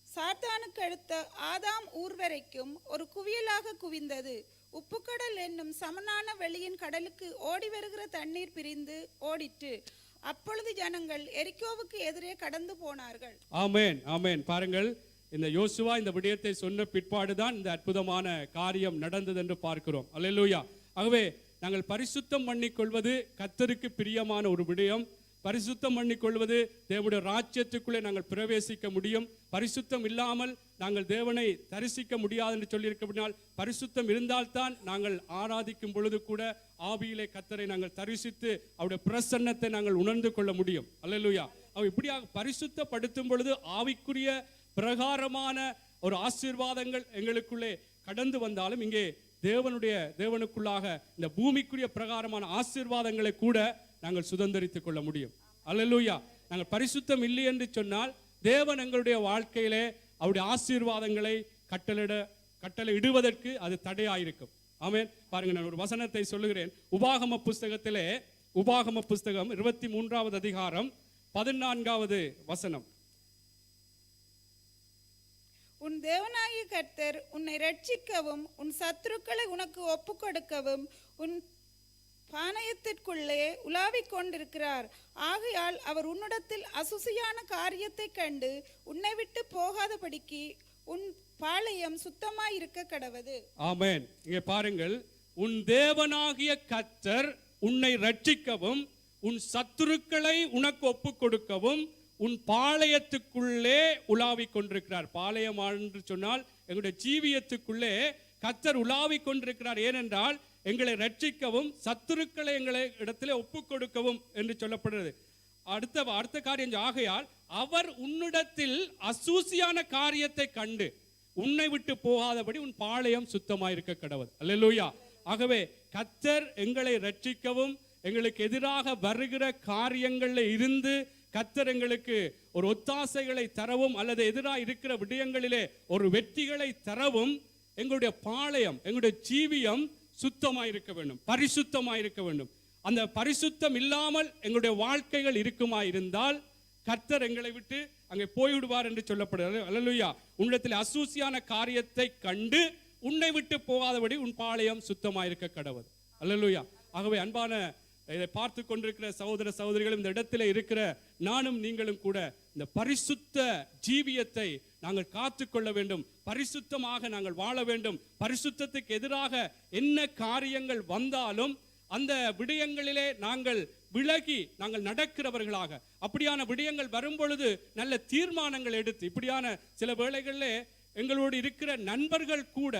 சாத்தானுக்கு அடுத்த ஆதாம் ஊர் வரைக்கும் ஒரு குவியலாக குவிந்தது. உப்புக்கடல் என்னும் சமனான வெளியின் கடலுக்கு ஓடி வருகிற தண்ணீர் பிரிந்து ஓடிட்டு அப்பொழுது ஜனங்கள் எரிகோவுக்கு எதிரே கடந்து போனார்கள். ஆமென். ஆமென். பாருங்கள், இந்த யோசுவா இந்த விடயத்தை சொன்ன பிற்பாடுதான் இந்த அற்புதமான காரியம் நடந்தது என்று பார்க்கிறோம். அல்லேலூயா. ஆகவே நாங்கள் பரிசுத்தம் பண்ணிக்கொள்வது கர்த்தருக்கு பிரியமான ஒரு விடயம். பரிசுத்தம் பண்ணிக்கொள்வது தேவனுடைய ராஜ்யத்துக்குள்ளே நாங்கள் பிரவேசிக்க முடியும். பரிசுத்தம் இல்லாமல் நாங்கள் தேவனை தரிசிக்க முடியாது என்று சொல்லியிருக்கிறபடியால், பரிசுத்தம் இருந்தால்தான் நாங்கள் ஆராதிக்கும் பொழுது கூட ஆவியிலே கர்த்தரை நாங்கள் தரிசித்து அவருடைய பிரசன்னத்தை நாங்கள் உணர்ந்து கொள்ள முடியும். அல்லேலூயா. அவர் இப்படியாக பரிசுத்தப்படுத்தும் பொழுது ஆவிக்குரிய பிரகாரமான ஒரு ஆசீர்வாதங்கள் எங்களுக்குள்ளே கடந்து வந்தாலும், இங்கே தேவனுக்குள்ளாக இந்த பூமிக்குரிய பிரகாரமான ஆசீர்வாதங்களை கூட நாங்கள் சுதந்தரித்துக் கொள்ள முடியும். அல்லேலூயா. நாங்கள் பரிசுத்தம் இல்லை என்று சொன்னால் தேவன் எங்களுடைய வாழ்க்கையிலே அவருடைய ஆசீர்வாதங்களை கட்டளை இடுவதற்கு அது தடையாயிருக்கும். ஆமென். பாருங்க, நான் ஒரு வசனத்தை சொல்லுகிறேன். உபாகம புஸ்தகத்திலே, உபாகம புஸ்தகம் 23வது அதிகாரம் 14வது வசனம். உன் தேவனாகிய கர்த்தர் உன்னை ரட்சிக்கவும் உன் சத்துருக்களை உனக்கு ஒப்புக் கொடுக்கவும் உன் பானயத்திற்குள்ளே உலாவிக் கொண்டிருக்கிறார். ஆகையால் அவர் உன்னிடத்தில் அசுசியான காரியத்தை கண்டு உன்னை விட்டு போகாதபடிக்கு உன் பாளையம் சுத்தமாய் இருக்க கடவது. ஆமென். இங்கே பாருங்கள், உன் தேவனாகிய கர்த்தர் உன்னை ரட்சிக்கவும் உன் சத்துருக்களை உனக்கு ஒப்புக் கொடுக்கவும் உன் பாளையத்துக்குள்ளே உலாவிக் கொண்டிருக்கிறார். பாளையம் என்று சொன்னால் எங்களுடைய ஜீவியத்துக்குள்ளே கர்த்தர் உலாவிக் கொண்டிருக்கிறார். ஏனென்றால் எங்களை ரட்சிக்கவும் சத்துருக்களை எங்களை இடத்திலே ஒப்புக் கொடுக்கவும் என்று சொல்லப்படுகிறது. அடுத்த காரியம், ஆகையால் அவர் உன்னிடத்தில் அசூசியான காரியத்தை கண்டு உன்னை விட்டு போகாதபடி உன் பாளையம் சுத்தமாயிருக்க கடவுள். அல்லேலூயா. ஆகவே கர்த்தர் எங்களை ரட்சிக்கவும் எங்களுக்கு எதிராக வருகிற காரியங்களில் இருந்து கர்த்தர் எங்களுக்கு ஒரு ஒத்தாசைகளை தரவும் அல்லது எதிராக இருக்கிற விடயங்களிலே ஒரு வெற்றிகளை தரவும் எங்களுடைய பாளையம், எங்களுடைய ஜீவியம் சுத்தமாயிருக்க வேண்டும், பரிசுத்தமாயிருக்க வேண்டும். அந்த பரிசுத்தம் இல்லாமல் எங்களுடைய வாழ்க்கைகள் இருக்குமா இருந்தால் கர்த்தர் எங்களை விட்டு அங்கே போய்விடுவார் என்று சொல்லப்படுகிறது. அல்லேலூயா. உன்னிடத்தில் அசூசியான காரியத்தை கண்டு உன்னை விட்டு போகாதபடி உன் பாளையம் சுத்தமாயிருக்க கடவுள். அல்லேலூயா. ஆகவே அன்பான இதை பார்த்து கொண்டிருக்கிற சகோதர சகோதரிகளும் இந்த இடத்துல இருக்கிற நானும் நீங்களும் கூட இந்த பரிசுத்த ஜீவியத்தை நாங்கள் காத்துக்கொள்ள வேண்டும். பரிசுத்தமாக நாங்கள் வாழ வேண்டும். பரிசுத்தத்துக்கு எதிராக என்ன காரியங்கள் வந்தாலும் அந்த விடயங்களிலே நாங்கள் விலகி நாங்கள் நடக்கிறவர்களாக, அப்படியான விடயங்கள் வரும் பொழுது நல்ல தீர்மானங்கள் எடுத்து, இப்படியான சில வேளைகளிலே எங்களோடு இருக்கிற நண்பர்கள் கூட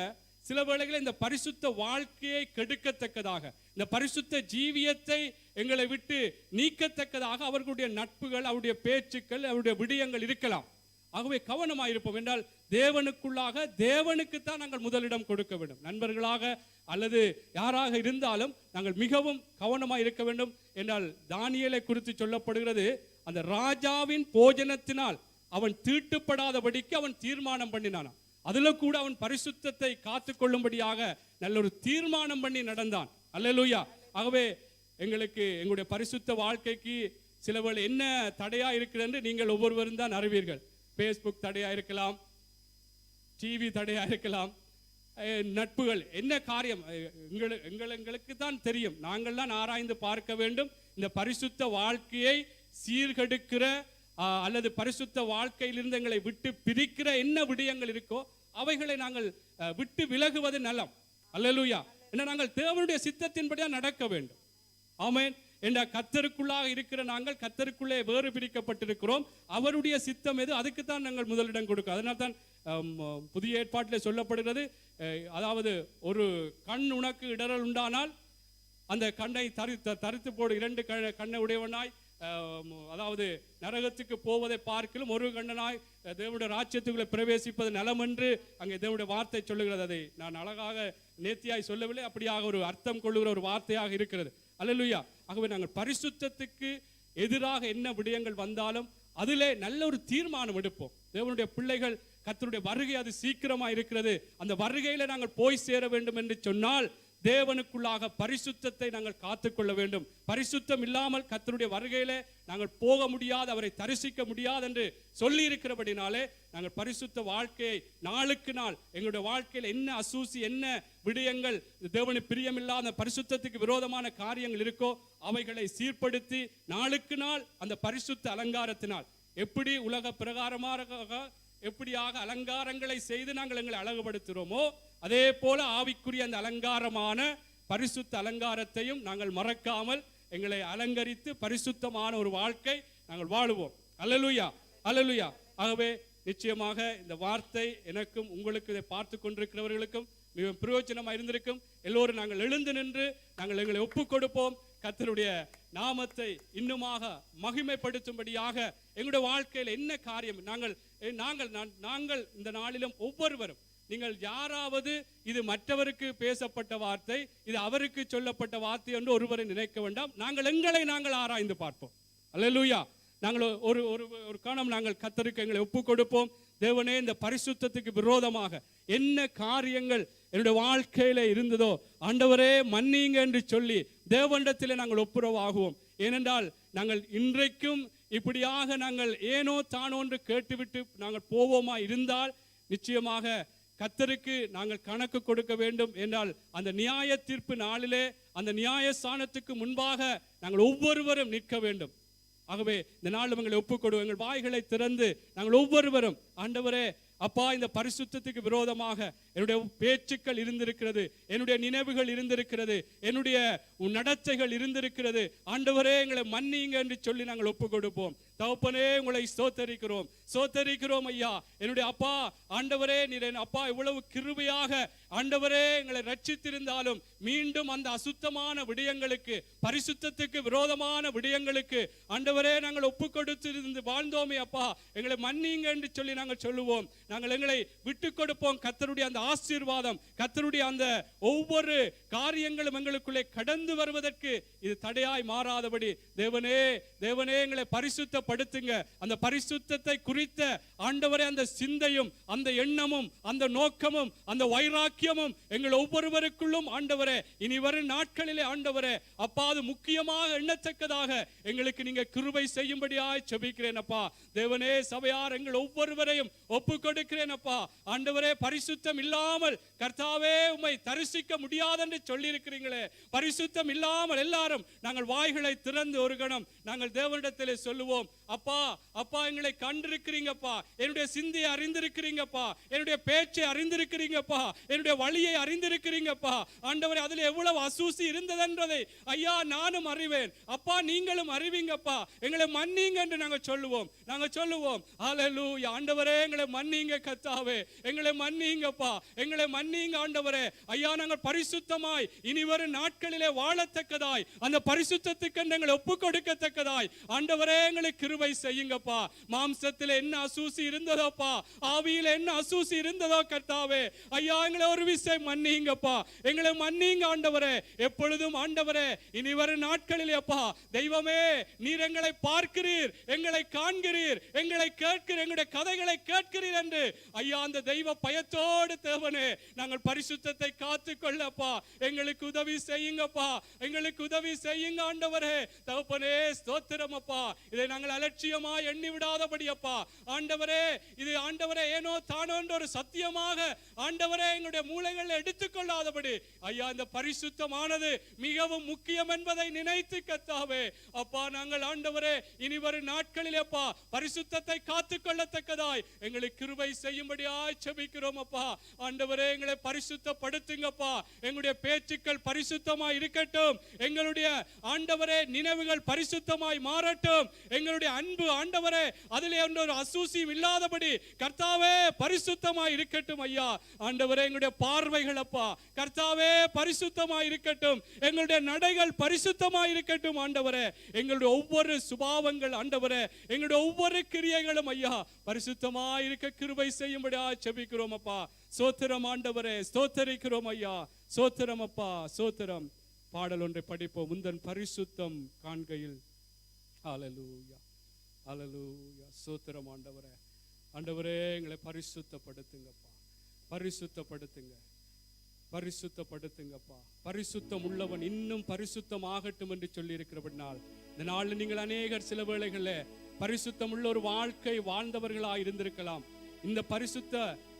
சில வேளைகளில் இந்த பரிசுத்த வாழ்க்கையை கெடுக்கத்தக்கதாக, இந்த பரிசுத்த ஜீவியத்தை எங்களை விட்டு நீக்கத்தக்கதாக அவர்களுடைய நட்புகள், அவருடைய பேச்சுக்கள், அவருடைய விடயங்கள் இருக்கலாம். ஆகவே கவனமாயிருப்போம். என்றால் தேவனுக்குள்ளாக தேவனுக்குத்தான் நாங்கள் முதலிடம் கொடுக்க வேண்டும். நண்பர்களாக அல்லது யாராக இருந்தாலும் நாங்கள் மிகவும் கவனமாக இருக்க வேண்டும். என்றால் தானியேலை குறித்து சொல்லப்படுகிறது, அந்த ராஜாவின் போஜனத்தினால் அவன் தீட்டுப்படாதபடிக்கு அவன் தீர்மானம் பண்ணினான். அதுல கூட அவன் பரிசுத்தத்தை காத்து கொள்ளும்படியாக நல்ல ஒரு தீர்மானம் பண்ணி நடந்தான். அல்லேலூயா. ஆகவே எங்களுடைய பரிசுத்த வாழ்க்கைக்கு சிலவர்கள் என்ன தடையா இருக்கிறது என்று நீங்கள் ஒவ்வொருவரும் தான் அறிவீர்கள். பேஸ்புக் தடையா இருக்கலாம், டிவி தடையா இருக்கலாம், நட்புகள் என்ன காரியம் எங்களுக்கு தான் தெரியும். நாங்கள் தான் ஆராய்ந்து பார்க்க வேண்டும். இந்த பரிசுத்த வாழ்க்கையை சீர்கெடுக்கிற அல்லது பரிசுத்த வாழ்க்கையிலிருந்து எங்களை விட்டு பிரிக்கிற என்ன விடயங்கள் இருக்கோ அவைகளை நாங்கள் விட்டு விலகுவது நலம். அல்லேலூயா. என்ன, நாங்கள் தேவனுடைய சித்தத்தின்படியா நடக்க வேண்டும். ஆமென். என்ற கர்த்தருக்குள்ளாக இருக்கிற நாங்கள் கர்த்தருக்குள்ளே வேறு பிரிக்கப்பட்டிருக்கிறோம். அவருடைய சித்தம் எது, அதுக்குத்தான் நாங்கள் முதலிடம் கொடுக்கிறோம். அதனால தான் புதிய ஏற்பாட்டிலே சொல்லப்படுகிறது, அதாவது ஒரு கண் உனக்கு இடரல் உண்டானால் அந்த கண்ணை தரித்து போடு, இரண்டு கண்ணை உடையவனாய் அதாவது நரகத்துக்கு போவதை பார்க்கலும் ஒரு கண்ணனாய் தேவனுடைய ராஜ்யத்துக்குள்ளே பிரவேசிப்பது நலம் என்று அங்கே தேவனுடைய வார்த்தை சொல்லுகிறது. அதை நான் அழகாக நேர்த்தியாய் சொல்லவில்லை, அப்படியாக ஒரு அர்த்தம் கொள்ளுகிற ஒரு வார்த்தையாக இருக்கிறது. அல்லேலூயா. ஆகவே நாங்கள் பரிசுத்தத்துக்கு எதிராக என்ன விடயங்கள் வந்தாலும் அதிலே நல்ல ஒரு தீர்மானம் எடுப்போம். தேவனுடைய பிள்ளைகள், கர்த்தருடைய வருகை அது சீக்கிரமா இருக்கிறது, அந்த வருகையில நாங்கள் போய் சேர வேண்டும் என்று சொன்னால் தேவனுக்குள்ளாக பரிசுத்தத்தை நாங்கள் காத்துக்கொள்ள வேண்டும். பரிசுத்தம் இல்லாமல் கர்த்தருடைய வருகையிலே நாங்கள் போக முடியாது, அவரை தரிசிக்க முடியாது என்று சொல்லி இருக்கிறபடினாலே நாங்கள் பரிசுத்த வாழ்க்கையை நாளுக்கு நாள் எங்களுடைய வாழ்க்கையில் என்ன அசூசி, என்ன விடயங்கள் தேவனுக்கு பிரியமில்லாத பரிசுத்தத்துக்கு விரோதமான காரியங்கள் இருக்கோ அவைகளை சீர்படுத்தி நாளுக்கு நாள் அந்த பரிசுத்த அலங்காரத்தினால் எப்படி உலக பிரகாரமாக எப்படியாக அலங்காரங்களை செய்து நாங்கள் எங்களை அழகுபடுத்துகிறோமோ அதே போல ஆவிக்குரிய அந்த அலங்காரமான பரிசுத்த அலங்காரத்தையும் நாங்கள் மறக்காமல் எங்களை அலங்கரித்து பரிசுத்தமான ஒரு வாழ்க்கை நாங்கள் வாழுவோம். அல்லேலூயா, அல்லேலூயா. ஆகவே நிச்சயமாக இந்த வார்த்தை எனக்கும் உங்களுக்கு இதை பார்த்து கொண்டிருக்கிறவர்களுக்கும் மிக பிரயோஜனமாக இருந்திருக்கும். எல்லோரும் நாங்கள் எழுந்து நின்று நாங்கள் எங்களை ஒப்புக் கொடுப்போம். கர்த்தருடைய நாமத்தை இன்னுமாக மகிமைப்படுத்தும்படியாக எங்களுடைய வாழ்க்கையில் என்ன காரியம் நாங்கள் இந்த நாளிலும் ஒவ்வொருவரும், நீங்கள் யாராவது இது மற்றவருக்கு பேசப்பட்ட வார்த்தை, இது அவருக்கு சொல்லப்பட்ட வார்த்தை என்று ஒருவரை நினைக்க வேண்டாம். நாங்கள் எங்களை ஆராய்ந்து பார்ப்போம். அல்லேலூயா. நாங்கள் ஒரு காலம் நாங்கள் கர்த்தருக்கு எங்களை ஒப்பு கொடுப்போம். தேவனே, இந்த பரிசுத்தத்துக்கு விரோதமாக என்ன காரியங்கள் என்னுடைய வாழ்க்கையில இருந்ததோ ஆண்டவரே மன்னிங்க என்று சொல்லி தேவனிடத்திலே நாங்கள் ஒப்புரவாகுவோம். ஏனென்றால் நாங்கள் இன்றைக்கும் இப்படியாக நாங்கள் ஏனோ தானோ என்று கேட்டுவிட்டு நாங்கள் போவோமா இருந்தால் நிச்சயமாக கர்த்தருக்கு நாங்கள் கணக்கு கொடுக்க வேண்டும். என்றால் அந்த நியாய தீர்ப்பு நாளிலே அந்த நியாயஸ்தானத்துக்கு முன்பாக நாங்கள் ஒவ்வொருவரும் நிற்க வேண்டும். ஆகவே இந்த நாள் உங்களை ஒப்புக்கொடு, எங்கள் வாய்களை திறந்து நாங்கள் ஒவ்வொருவரும், ஆண்டவரே அப்பா, இந்த பரிசுத்தத்துக்கு விரோதமாக என்னுடைய பேச்சுக்கள் இருந்திருக்கிறது, என்னுடைய நினைவுகள் இருந்திருக்கிறது, என்னுடைய நடத்தைகள் இருந்திருக்கிறது, ஆண்டவரே எங்களை மன்னிங்க என்று சொல்லி நாங்கள் ஒப்பு கொடுப்போம். தகப்பனே, உங்களை ஸ்தோத்தரிக்கிறோம் ஐயா. என்னுடைய அப்பா, ஆண்டவரே நீர் அப்பா இவ்வளவு கிருபையாக ஆண்டவரே எங்களை ரட்சித்திருந்தாலும் மீண்டும் அந்த அசுத்தமான விடயங்களுக்கு, பரிசுத்தத்துக்கு விரோதமான விடயங்களுக்கு ஆண்டவரே நாங்கள் ஒப்பு கொடுத்திருந்து வாழ்ந்தோமே அப்பா, எங்களை மன்னிங்க என்று சொல்லி நாங்கள் சொல்லுவோம். நாங்கள் எங்களை விட்டு கொடுப்போம். கர்த்தருடைய அந்த ஆசீர்வாதம், கர்த்தருடைய அந்த ஒவ்வொரு காரியங்களும் எங்களுக்குள்ளே கடந்து வருவதற்கு இது தடையாய் மாறாதபடி தேவனே எங்களை பரிசுத்தப்படுத்துங்க. அந்த பரிசுத்தத்தை குறித்த ஆண்டவரே அந்த சிந்தையும் அந்த எண்ணமும் அந்த நோக்கமும் அந்த வைராக்கியமும் எங்கள் ஒவ்வொருவருக்குள்ளும் ஆண்டவரே இனி வரும் நாட்களிலே ஆண்டவரே அப்பா அது முக்கியமாக எண்ணத்தக்கதாக எங்களுக்கு நீங்க கிருபை செய்யும்படியாய் ஜெபிக்கிறேன் அப்பா. தேவனே, சபையார் எங்கள் ஒவ்வொருவரையும் ஒப்பு கொடுக்கிறேன் அப்பா. ஆண்டவரே, பரிசுத்தம் இல்லாமல் கர்த்தாவே உம்மை தரிசிக்க முடியாது என்று சொல்லி இருக்கிறீங்களே, பரிசுத்தம் இல்லாமல் எல்லாரும் நாங்கள் வாய்களை திறந்து ஒரு கணம் நாங்கள் தேவனிடத்திலே சொல்லுவோம். அப்பா அப்பா எங்களை கண்டிருக்கிறீங்கப்பா, என்னுடைய சிந்தையை அறிந்திருக்கிறீங்கப்பா, என்னுடைய பேச்சை அறிந்திருக்கிறீங்கப்பா, என்னுடைய வழியை அறிந்திருக்கிறீங்கப்பா. ஆண்டவரே, அதில் எவ்வளவு அசூசி இருந்ததென்றதை ஐயா நானும் அறிவேன் அப்பா, நீங்களும் அறிவீங்கப்பா. எங்களை மன்னிங்க என்று நாங்கள் சொல்லுவோம். ஹல்லேலூயா. ஆண்டவரே, எங்களை மன்னிங்க கர்த்தாவே, எங்களை மன்னிங்கப்பா, எங்களை மன்னிங்க ஆண்டவரே. ஐயா, நாங்கள் பரிசுத்தமாய் இனி வரும் நாட்களிலே வாழத்தக்கதாய், அந்த பரிசுத்தத்துக்கு எங்களை ஒப்பு கொடுக்கத்தக்கதாய் ஆண்டவரே எங்களை கிருபை செய்யுங்கப்பா. மாம்சத்தில் என்ன அசூசி இருந்ததோப்பா, ஆவியில் என்ன அசூசி இருந்ததோ கர்த்தாவே, ஐயா எங்களை ஒரு விஷயம் மன்னிங்கப்பா, எங்களை மன்னிங்க ஆண்டவரே. எப்பொழுதும் ஆண்டவரே, இனி வரும் நாட்களிலே அப்பா தெய்வமே, நீர் எங்களை பார்க்கிறீர், எங்களை காண்கிறீர், எங்களை கேட்கிறீர், எங்களுடைய கதைகளை கேட்கிறீர் என்று ஐயா அந்த தெய்வ பயத்தோடு தேவனே நாங்கள் பரிசுத்தத்தை காத்துக்கொள்ளப்பா எங்களுக்கு உதவி செய்யுங்கப்பா, எங்களுக்கு உதவி செய்யுங்க ஆண்டவரே. தகப்பனே, ஸ்தோத்திரம் அப்பா. இதை நாங்கள் அலட்சியமா எண்ணி விடாதபடி அப்பா ஆண்டவரே, இது ஆண்டவரே ஏனோ தானோ என்ற ஒரு சத்தியமாக ஆண்டவரே எங்களுடைய மூளைகளை எடுத்துக்கொள்ளாதபடி ஐயா இந்த பரிசுத்தமானது மிகவும் முக்கியம் என்பதை நினைத்து கர்த்தாவே அப்பா நாங்கள் ஆண்டவரே இனி வரும் நாட்களில் அப்பா பரிசுத்தத்தை காத்துக்கொள்ளத்தக்கதாய் எங்களுக்கு கிருபை செய்யும்படியாய் ஜெபிக்கிறோம் அப்பா. ஆண்டவரே, எங்களை பரிசுத்தப்படுத்துங்கப்பா, எங்களுடைய பேச்சுக்கள் பரிசுத்தமாய் இருக்கட்டும், எங்களுடைய ஆண்டவரே நினைவுகள் பரிசுத்தமாய் மாறட்டும், எங்களுடைய அன்பு ஆண்டவரே அதிலே ஒரு அசூசியும் இல்லாதபடி கர்த்தாவே பரிசுத்தமாய் இருக்கட்டும் ஐயா. ஆண்டவரே, எங்களுடைய பார்வைகள் அப்பா கர்த்தாவே பரிசுத்தமாய் இருக்கட்டும், எங்களுடைய நடைகள் பரிசுத்தமாய் இருக்கட்டும் ஆண்டவரே. எங்களுடைய ஒவ்வொரு சுபாவங்கள் ஆண்டவரே, எங்களுடைய ஒவ்வொரு கிரியைகளும் ஐயா பரிசுத்தமாய் இருக்க கிருபை செய்யும்படியா ஜெபிக்கிறோம் அப்பா. ஸ்தோத்திரம் ஆண்டவரே, ஸ்தோத்தரிக்கிறோம் ஐயா, ஸ்தோத்திரம் அப்பா, ஸ்தோத்திரம். பாடல் ஒன்றை படிப்போம். உந்தன் பரிசுத்தம் காண்கையில். ஹல்லேலூயா, ஹல்லேலூயா. ஸ்தோத்திரம் ஆண்டவரே. ஆண்டவரே, எங்களை பரிசுத்தப்படுத்துங்கப்பா, பரிசுத்தப்படுத்துங்கப்பா. பரிசுத்தம் உள்ளவன் இன்னும் பரிசுத்தம் ஆகட்டும் என்று சொல்லி இருக்கிறபடினால் இந்த நாளில் நீங்கள் அநேகர் சில வேளைகளில் பரிசுத்தம் உள்ள ஒரு வாழ்க்கை வாழ்ந்தவர்களாக இருந்திருக்கலாம். இந்த பரிசுத்த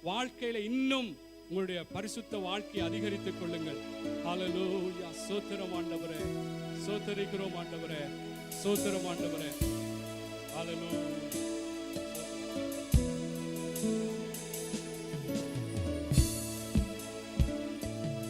வாழ்க்கையில இன்னும் உங்களுடைய பரிசுத்த வாழ்க்கையை அதிகரித்துக் கொள்ளுங்கள். ஹல்லேலூயா. ஸ்தோத்திரம் ஆண்டவரே, ஸ்தோத்தரிக்கிறோம் ஆண்டவரே, ஸ்தோத்திரம் ஆண்டவரே. ஹல்லேலூயா.